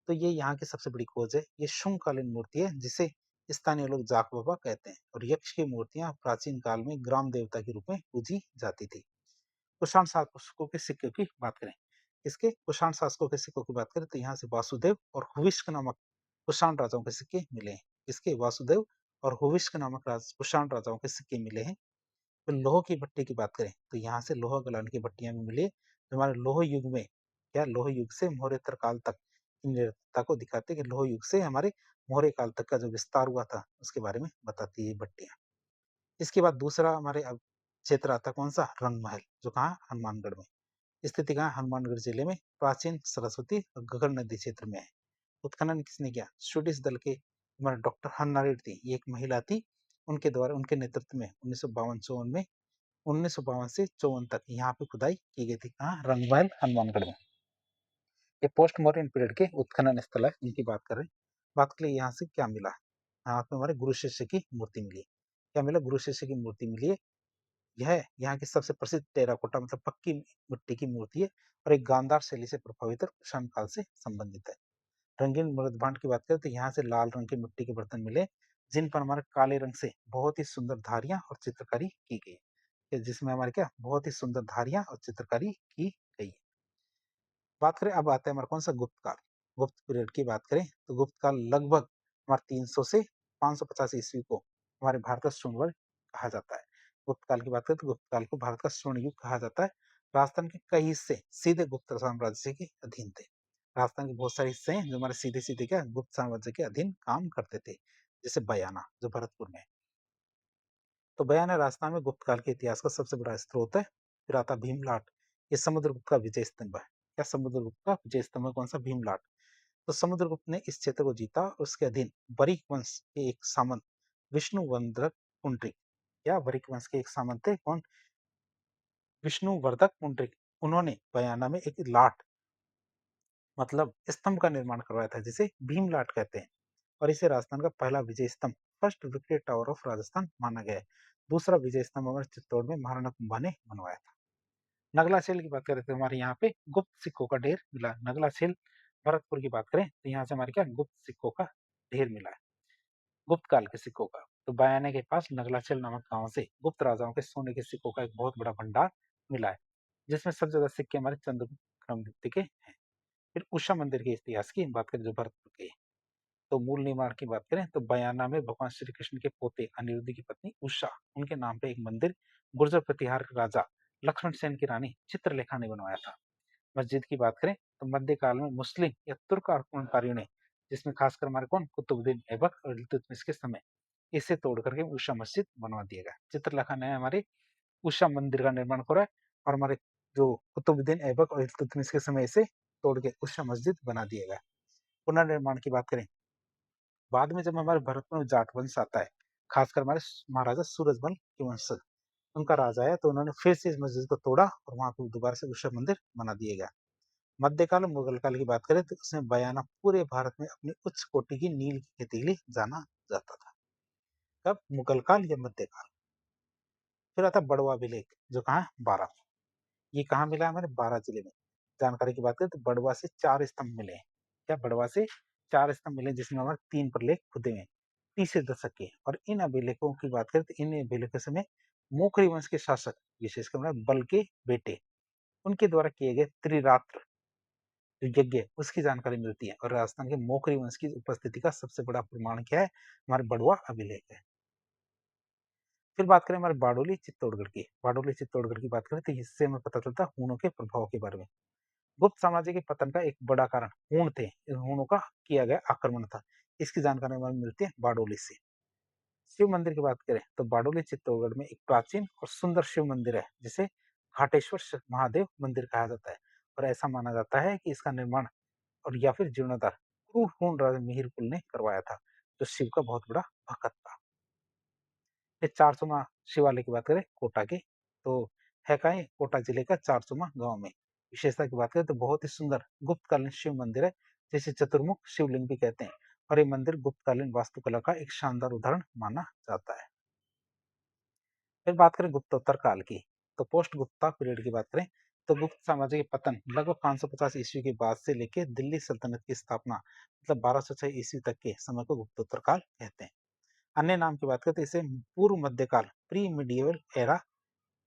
तो ये यहाँ की सबसे बड़ी खोज है। ये शुंगकालीन मूर्ति है जिसे स्थानीय लोग जाख बाबा कहते हैं और यक्ष की मूर्तियां प्राचीन काल में ग्राम देवता के रूप में पूजी जाती थी। कुषाण शासकों के सिक्कों की बात करें, इसके कुषाण शासकों के सिक्कों की बात करें तो यहाँ से वासुदेव और हुविष्क नामक कुषाण राजाओं के सिक्के मिले हैं। इसके वासुदेव और हुविष्क नामक कुषाण राजाओं के सिक्के मिले हैं। तो लोह की भट्टी की बात करें तो यहाँ से लोहा गलाने की भट्टियां भी मिली है जो हमारे लोह युग में या लोह युग से मौर्योत्तर काल तक की निरंतरता को दिखाते हैं कि लोह युग से हमारे मौर्य काल तक का जो विस्तार हुआ था उसके बारे में बताती है भट्टियां। इसके बाद दूसरा हमारे अब क्षेत्र आता कौन सा? रंगमहल, जो कहाँ? हनुमानगढ़ में। स्थिति कहाँ? हनुमानगढ़ जिले में, प्राचीन सरस्वती और घग्गर नदी क्षेत्र में है। उत्खनन किसने किया? स्वीडिश दल के हमारे डॉक्टर हन्ना रेड थी, ये एक महिला थी, उनके द्वारा उनके नेतृत्व में 1952 में 1952 से 54 तक यहाँ पे खुदाई की गई थी। कहाँ? रंगमहल हनुमानगढ़ में। ये पोस्ट मॉडर्न पीरियड के उत्खनन स्थल है, इनकी बात कर रहे हैं। बात कर लिए यहाँ से क्या मिला? यहाँ पे हमारे गुरु शिष्य की मूर्ति मिली। क्या मिला? गुरु शिष्य की मूर्ति मिली है। यह यहाँ की सबसे प्रसिद्ध टेराकोटा मतलब पक्की मिट्टी की मूर्ति है और एक गांधार शैली से प्रभावित और कुषाण काल से संबंधित है। रंगीन मृद भांड की बात करें तो यहाँ से लाल रंग के मिट्टी के बर्तन मिले, जिन पर हमारे काले रंग से बहुत ही सुंदर धारियां और चित्रकारी की गई है, जिसमें हमारे क्या बहुत ही सुंदर धारियां और चित्रकारी की गई है। बात करें अब आता है हमारा कौन सा? गुप्त काल। गुप्त पीरियड की बात करें तो गुप्त काल लगभग हमारे 300 से 550 ईस्वी को हमारे भारत का स्वर्ण युग कहा जाता है। गुप्त काल की बात करें तो गुप्त काल को भारत का स्वर्ण युग कहा जाता है। राजस्थान के कई हिस्से सीधे गुप्त साम्राज्य के अधीन थे। राजस्थान के बहुत सारे हिस्से हैं जो हमारे सीधे सीधे क्या गुप्त साम्राज्य के अधीन काम करते थे, जैसे बयाना जो भरतपुर में है। तो बयाना राजस्थान में गुप्त काल के इतिहास का सबसे बड़ा स्रोत है। फिर आता भीमलाट, ये समुद्रगुप्त का विजय स्तंभ है। क्या? समुद्रगुप्त का विजय स्तंभ है कौन सा? भीमलाट। तो समुद्रगुप्त ने इस क्षेत्र को जीता और उसके अधीन बरिक वंश के एक सामंत विष्णुवर्धक पुंडरिक, या बरिक वंश के एक सामंत थे कौन? विष्णुवर्धक पुंडरिक, उन्होंने बयाना में एक लाट मतलब स्तंभ का निर्माण करवाया था, जिसे भीमलाट कहते हैं, और इसे राजस्थान का पहला विजय स्तंभ first Victoria tower of Rajasthan माना गया है। दूसरा विजय स्तंभ हमारे चित्तौड़ में महाराणा कुंभा ने बनवाया था। नगला सेल की बात करें तो हमारे यहाँ पे गुप्त सिक्कों का ढेर मिला। नगला सेल भरतपुर की बात करें तो यहाँ से हमारे क्या गुप्त सिक्कों का ढेर मिला है, गुप्त काल के सिक्कों का। तो बयाने के पास नगलाचल नामक गांव से गुप्त राजाओं के सोने के सिक्कों का एक बहुत बड़ा भंडार मिला है, जिसमें सबसे ज्यादा सिक्के हमारे चंद्रगुप्त क्रमगुप्त के हैं। फिर उषा मंदिर के इतिहास की बात करें जो भरतपुर के, तो मूल निर्माण की बात करें तो बयाना में भगवान श्री कृष्ण के पोते अनिरुद्ध की पत्नी उषा, उनके नाम पे एक मंदिर गुर्जर प्रतिहार के राजा लक्ष्मण सेन की रानी चित्रलेखा ने बनवाया था। मस्जिद की बात करें तो मध्यकाल में मुस्लिम या तुर्क आक्रमणकारियों ने, जिसमें खासकर हमारे कौन कुतुबुद्दीन ऐबक और इल्तुतमिश के समय इसे तोड़ करके उषा मस्जिद बनवा दिया गया। चित्रलेखा ने हमारे उषा मंदिर का निर्माण करा और हमारे जो कुतुबुद्दीन ऐबक और इल्तुतमिश के समय इसे तोड़ के उषा मस्जिद बना दिया गया। पुनर्निर्माण की बात करें, बाद में जब हमारे भारत में जाट वंश आता है, खासकर हमारे महाराजा सूरजमल के वंशज, उनका राजा है, तो उन्होंने फिर से इस मस्जिद को तोड़ा और वहां पे दोबारा से उषा मंदिर बना दिया गया। मध्यकाल और मुगल काल की बात करें तो इसमें बयाना पूरे भारत में अपनी उच्च कोटि की नील की खेती के लिए जाना जाता था। कब? मुगल काल या मध्यकाल। फिर आता बड़वा अभिलेख, जो कहाँ है? बारा। ये कहाँ मिला है? हमारे बारा जिले में। जानकारी की बात करें तो बड़वा से 4 स्तंभ मिले हैं। क्या? बड़वा से 4 स्तंभ मिले जिसमें हमारे 3 प्रलेख खुदे हैं तीसरे दशक के। और इन अभिलेखों की बात करें तो इन अभिलेखों से मोखरी वंश के शासक विशेषकर हमारे बल के बेटे, उनके द्वारा किए गए त्रिरात्र यज्ञ उसकी जानकारी मिलती है। और राजस्थान के मोखरी वंश की उपस्थिति का सबसे बड़ा प्रमाण क्या है? हमारे बड़वा अभिलेख है। फिर बात करें हमारे बारडोली चित्तौड़गढ़ की। बारडोली चित्तौड़गढ़ की बात करें तो इससे हमें पता चलता है हूणों के प्रभाव के बारे में। गुप्त साम्राज्य के पतन का एक बड़ा कारण हूण थे, इन हूणों का किया गया आक्रमण था। इसकी जानकारी हमें मिलती है बारडोली से। शिव मंदिर की बात करें तो बारडोली चित्तौड़गढ़ में एक प्राचीन और सुंदर शिव मंदिर है, जिसे घाटेश्वर महादेव मंदिर कहा जाता है। और ऐसा माना जाता है कि इसका निर्माण और या फिर जीर्णोद्धार क्रूरहूण राजा मिहिर कुल ने करवाया था, जो शिव का बहुत बड़ा भक्त था। फिर चारसुमा शिवालय की बात करें कोटा के, तो है कहाँ ये? कोटा जिले का चारसुमा गांव में। विशेषता की बात करें तो बहुत ही सुंदर गुप्तकालीन शिव मंदिर है, जिसे चतुर्मुख शिवलिंग भी कहते हैं। और ये मंदिर गुप्तकालीन वास्तुकला का एक शानदार उदाहरण माना जाता है। फिर बात करें गुप्तोत्तर काल की, तो पोस्ट गुप्ता पीरियड की बात करें तो गुप्त साम्राज्य के पतन लगभग 550 ईस्वी के बाद से लेकर दिल्ली सल्तनत की स्थापना मतलब 1206 ईस्वी तक के समय को गुप्तोत्तर काल कहते हैं। अन्य नाम की बात करें तो इसे पूर्व मध्यकाल प्री मिडिवल एरा,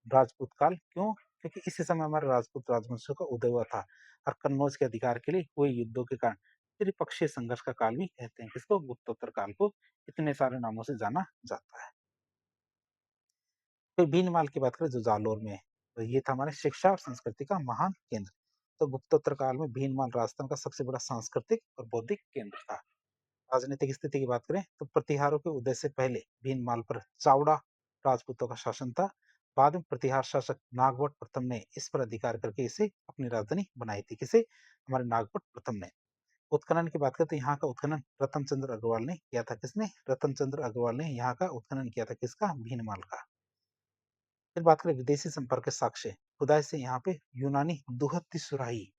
राजपूत काल, क्यों? क्योंकि इसी समय हमारे राजपूत राजवंशों का उदय हुआ था और कन्नौज के अधिकार के लिए हुए युद्धों के कारण त्रिपक्षीय संघर्ष का काल भी कहते हैं। किसको? गुप्तोत्तर काल को। इतने सारे नामों से जाना जाता है। फिर भीनमाल की बात करें जो जालोर में है, तो ये था हमारे शिक्षा और संस्कृति का महान केंद्र। तो गुप्तोत्तर काल में भीनमाल राजस्थान का सबसे बड़ा सांस्कृतिक और बौद्धिक केंद्र था। राजनीतिक स्थिति की बात करें तो प्रतिहारों के उदय से पहले भीनमाल पर चावड़ा राजपूतों का शासन था। बाद में प्रतिहार शासक नागवट प्रथम ने इस पर अधिकार करके इसे अपनी राजधानी बनाई थी। किसे? हमारे नागवट प्रथम ने। उत्खनन की बात करें तो यहाँ का उत्खनन रतन चंद्र अग्रवाल ने किया था। किसने? रतन चंद्र अग्रवाल ने यहाँ का उत्खनन किया था। किसका? भीनमाल का। फिर बात करें विदेशी संपर्क के साक्ष्य, खुदाई से यहाँ पे यूनानी दुहत्ती सुराही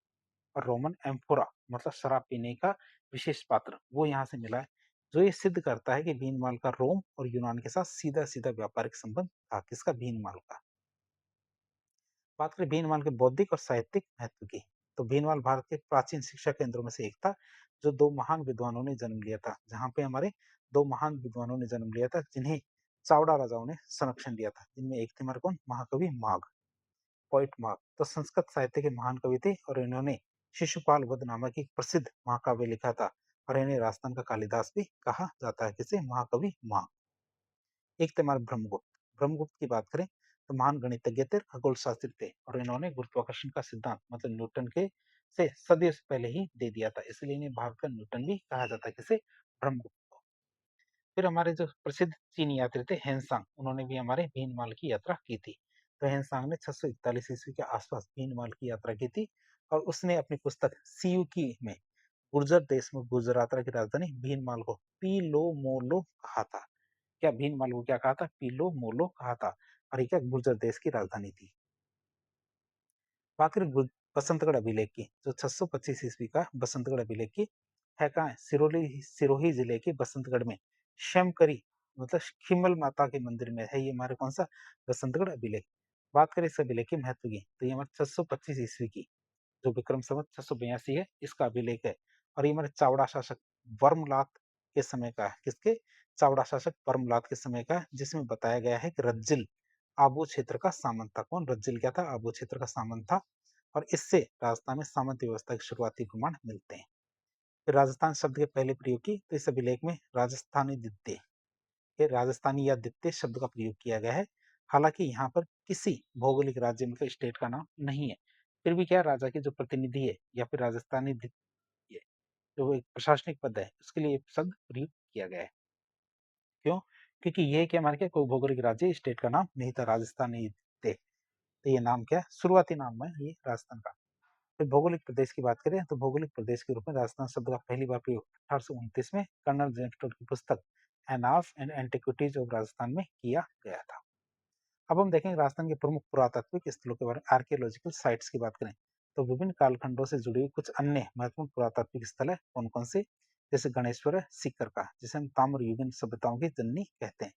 और रोमन एम्फोरा मतलब शराब पीने का विशेष पात्र वो यहाँ से मिला है, जो ये सिद्ध करता है कि भीनमाल का रोम और यूनान के साथ सीधा सीधा व्यापारिक संबंध था। किसका? भीनमाल का। बात करें भीनमाल के बौद्धिक और साहित्यिक महत्व की, तो भीनमाल भारत के प्राचीन शिक्षा केंद्रों में से एक था, जो दो महान विद्वानों ने जन्म लिया था। जहाँ पे हमारे दो महान विद्वानों ने जन्म लिया था, जिन्हें चावड़ा राजाओं ने संरक्षण दिया था, जिनमें एक थे हमारे कौन? महाकवि माघ, पोइट मार्क। तो संस्कृत साहित्य के महान कवि थे और इन्होंने शिशुपाल वध नामक एक प्रसिद्ध महाकाव्य लिखा था और इन्हें राजस्थान का कालिदास भी कहा जाता है। किसे? महाकवि मार्क। एक थे हमारे ब्रह्मगुप्त। ब्रह्मगुप्त की बात करें तो महान गणितज्ञ थे, खगोल शास्त्री थे और इन्होंने गुरुत्वाकर्षण का सिद्धांत मतलब न्यूटन के से सदियों से पहले ही दे दिया था, इसलिए इन्हें भारत का न्यूटन भी कहा जाता है। किसे? ब्रह्मगुप्त को। फिर हमारे जो प्रसिद्ध चीनी यात्री थे हेनसांग, उन्होंने भी हमारे भीनमाल की यात्रा की थी। तो हेनसांग ने 641 ईस्वी के आसपास भीनमाल की यात्रा की थी और उसने अपनी पुस्तक सियुकी में गुर्जर देश में गुजरात की राजधानी भीनमाल को पीलोमोलो कहा था। क्या भीनमाल को क्या कहा था? पीलोमोलो कहा था। और ये क्या? गुर्जर देश की राजधानी थी। बात करें बसंतगढ़ अभिलेख की, जो 625 ईस्वी का बसंतगढ़ अभिलेख की है कहाँ है? सिरोही सिरोही जिले के बसंतगढ़ में श्यामकरी मतलब खिमल माता के मंदिर में है। ये हमारे कौन सा? बसंतगढ़ अभिलेख। बात करें इस अभिलेख के महत्व की, तो ये हमारे 625 ईस्वी की जो विक्रम संवत 682 है इसका अभिलेख है और ये हमारे चावड़ा शासक वर्मलात के समय का है। किसके? चावड़ा शासक वर्मलात के समय का है, जिसमें बताया गया है कि रज्जिल आबू क्षेत्र का सामंत था। कौन? रज्जिल क्या था? आबू क्षेत्र का सामंत था और इससे राजस्थान में सामंत व्यवस्था के शुरुआती प्रमाण मिलते हैं। फिर राजस्थान शब्द के पहले प्रयोग की, तो इस अभिलेख में राजस्थानी दित्य के राजस्थानी या दित्य शब्द का प्रयोग किया गया है। हालांकि यहाँ पर किसी भौगोलिक राज्य मतलब स्टेट का नाम नहीं है, फिर भी क्या राजा के जो प्रतिनिधि है या फिर राजस्थानी दित्य जो एक प्रशासनिक पद है उसके लिए शब्द प्रयोग किया गया है। क्यों? क्योंकि ये क्या हमारे क्या कोई भौगोलिक राज्य स्टेट का नाम नहीं था राजस्थानी दित्य। तो ये नाम क्या है? शुरुआती नाम है ये राजस्थान का। फिर भौगोलिक प्रदेश की बात करें तो भौगोलिक प्रदेश के रूप में राजस्थान शब्द का पहली बार प्रयोग 1829 में कर्नल जेम्स टोड की पुस्तक annals and antiquities of Rajasthan में किया गया था। अब हम देखेंगे राजस्थान के प्रमुख पुरातात्विक स्थलों के बारे में। आर्कियोलॉजिकल साइट्स की बात करें तो विभिन्न कालखंडों से जुड़ी हुई कुछ अन्य महत्वपूर्ण पुरातात्विक स्थल है। कौन कौन से? जैसे गणेश्वर है सीकर का, जिसे हम ताम्र युगीन सभ्यताओं की जननी कहते हैं।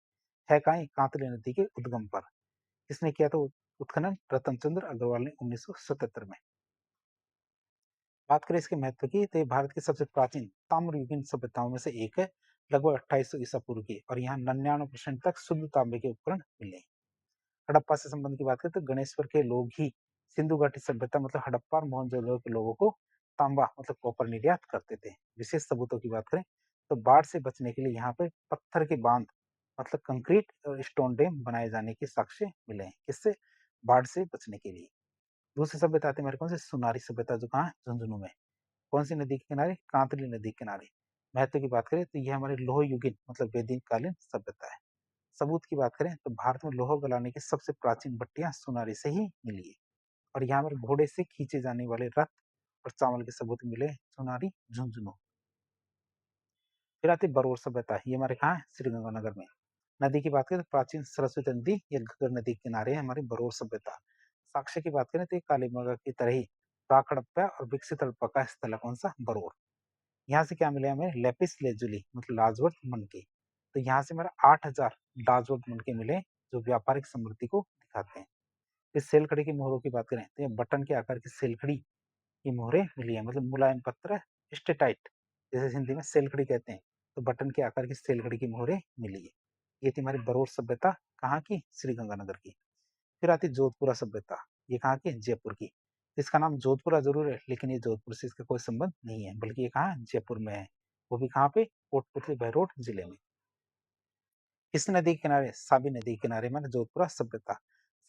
है कहाँ? कांतली नदी के उद्गम पर। किसने किया था उत्खनन? रतन चंद्र अग्रवाल ने 1977 में। बात करें इसके महत्व की, तो ये भारत की सबसे प्राचीन ताम्रयुगीन सभ्यताओं में से एक है, लगभग 2800 ईसा पूर्व की, और यहाँ 99% तक शुद्ध तांबे के उपकरण मिले। हड़प्पा से संबंध की बात करें तो गणेश्वर के लोग ही सिंधु घाटी सभ्यता मतलब हड़प्पा और मोहनजोदड़ो के लोगों को तांबा मतलब कॉपर निर्यात करते थे। विशेष सबूतों की बात करें तो बाढ़ से बचने के लिए यहाँ पे पत्थर के बांध मतलब कंक्रीट और स्टोन डैम बनाए जाने के साक्ष्य मिले हैं। किससे? बाढ़ से बचने के लिए। दूसरी सभ्यता आती है मेरे कौन से? सुनारी सभ्यता, जो कहाँ है? झुंझुनू में। कौन सी नदी के किनारे? कांतली नदी के किनारे। महत्व की बात करें तो यह हमारे लोह युगीन मतलब वैदिक कालीन सभ्यता है। सबूत की बात करें तो भारत में लोहा गलाने की सबसे प्राचीन भट्टियां सोनारी से ही मिली है और यहाँ पर घोड़े से खींचे जाने वाले रथ और चावल के सबूत मिले सोनारी झुंझुनू। फिर आती बरोर सभ्यता, ये हमारे कहाँ है? श्रीगंगानगर में। नदी की बात करें तो प्राचीन सरस्वती नदी या घग्गर नदी के किनारे है हमारी बरोर सभ्यता। साक्ष्य की बात करें तो कालीमंगा की तरह ही प्राक हड़प्पा और विकसित हड़प्पा का स्थल है। कौन सा? बरोर। यहाँ से क्या मिले हमें? लेपिस लेजुली मतलब लाजवंत मनके। तो यहाँ से हमारा 8000 लाजवंत मनके मिले, जो व्यापारिक समृद्धि को दिखाते हैं। इस सेलखड़ी की मोहरों की बात करें तो ये बटन के आकार की सेलखड़ी की मोहरें मिली है, मतलब मुलायम पत्थर स्टेटाइट, जैसे हिंदी में सेलखड़ी कहते हैं, तो बटन के आकार की सेलखड़ी की मोहरें मिली है। ये थी हमारी बरोड़ सभ्यता, कहाँ की? श्रीगंगानगर की। फिर आती जोधपुरा सभ्यता, ये कहाँ की? जयपुर की। इसका नाम जोधपुरा जरूर है लेकिन ये जोधपुर से इसका कोई संबंध नहीं है, बल्कि ये कहाँ? जयपुर में है। वो भी कहाँ पे? कोटपुतली बहरोड जिले में। किस नदी के किनारे? साबी नदी के किनारे में जोधपुरा सभ्यता।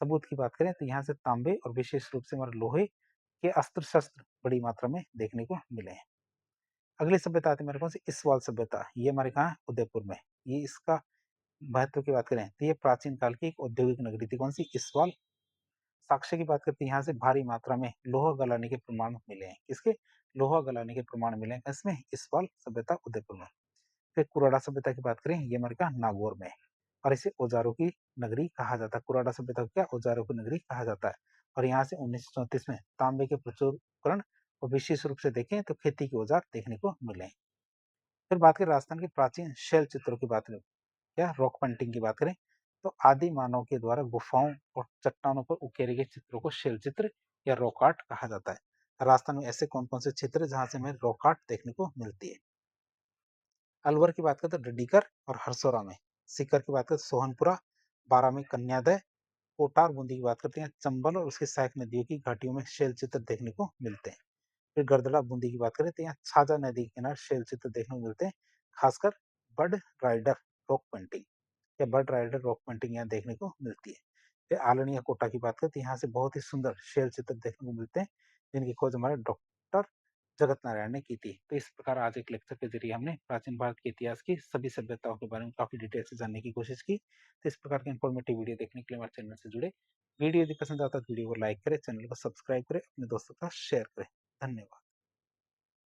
सबूत की बात करें तो यहाँ से तांबे और विशेष रूप से हमारे लोहे के अस्त्र शस्त्र बड़ी मात्रा में देखने को मिले हैं। अगली सभ्यता आती है मेरे कौन सी? इसवाल सभ्यता। ये हमारे कहाँ है? उदयपुर में। ये इसका महत्व की बात करें तो ये प्राचीन काल की एक औद्योगिक नगरी थी। कौन-सी? इस्वाल। साक्ष्य की बात करते हैं, यहाँ से भारी मात्रा में लोहा गलाने के प्रमाण मिले हैं। किसके? लोहा गलाने के प्रमाण मिले हैं। किसमें? इस्वाल सभ्यता उदयपुर में। फिर कुराड़ा सभ्यता की बात करें, ये हमारे क्या? नागौर में। और इसे औजारों की नगरी कहा जाता है। कुराड़ा सभ्यता को क्या? औजारों की नगरी कहा जाता है। और यहाँ से 1934 में तांबे के प्रचुर उपकरण और विशेष रूप से देखें तो खेती के औजार देखने को मिले हैं। फिर बात करें राजस्थान के प्राचीन शैल चित्रों की बात करें, क्या? रॉक पेंटिंग की बात करें तो आदि मानव के द्वारा गुफाओं और चट्टानों पर उकेरे गए चित्रों को शैल चित्र या रॉक आर्ट कहा जाता है। राजस्थान में ऐसे कौन कौन से क्षेत्र है जहां से हमें रॉक आर्ट देखने को मिलती है? अलवर की बात करें तो डडीकर और हरसोरा में। सीकर की बात करें तो सोहनपुरा, बारा में कन्यादय, कोटार बूंदी की बात करते हैं चंबल और उसकी सहायक नदियों की घाटियों में शैल चित्र देखने को मिलते हैं। फिर गड़दड़ा बूंदी की बात करें तो यहाँ छाजा नदी के किनारे शैल चित्र देखने को मिलते हैं, खासकर बर्ड राइडर रॉक पेंटिंग या बर्ड राइडर रॉक पेंटिंग यहाँ देखने को मिलती है। फिर आलनी या कोटा की बात करें तो यहाँ से बहुत ही सुंदर शैल चित्र देखने को मिलते हैं, जिनकी खोज हमारे डॉक्टर जगत नारायण ने की थी। तो इस प्रकार आज एक लेक्चर के जरिए हमने प्राचीन भारत के इतिहास की सभी सभ्यताओं के बारे में काफी डिटेल से जानने की कोशिश की। तो इस प्रकार के इन्फॉर्मेटिव वीडियो देखने के लिए हमारे चैनल से जुड़े। वीडियो यदि पसंद आता है तो वीडियो को लाइक करें, चैनल को सब्सक्राइब करें, अपने दोस्तों के साथ शेयर करें। धन्यवाद।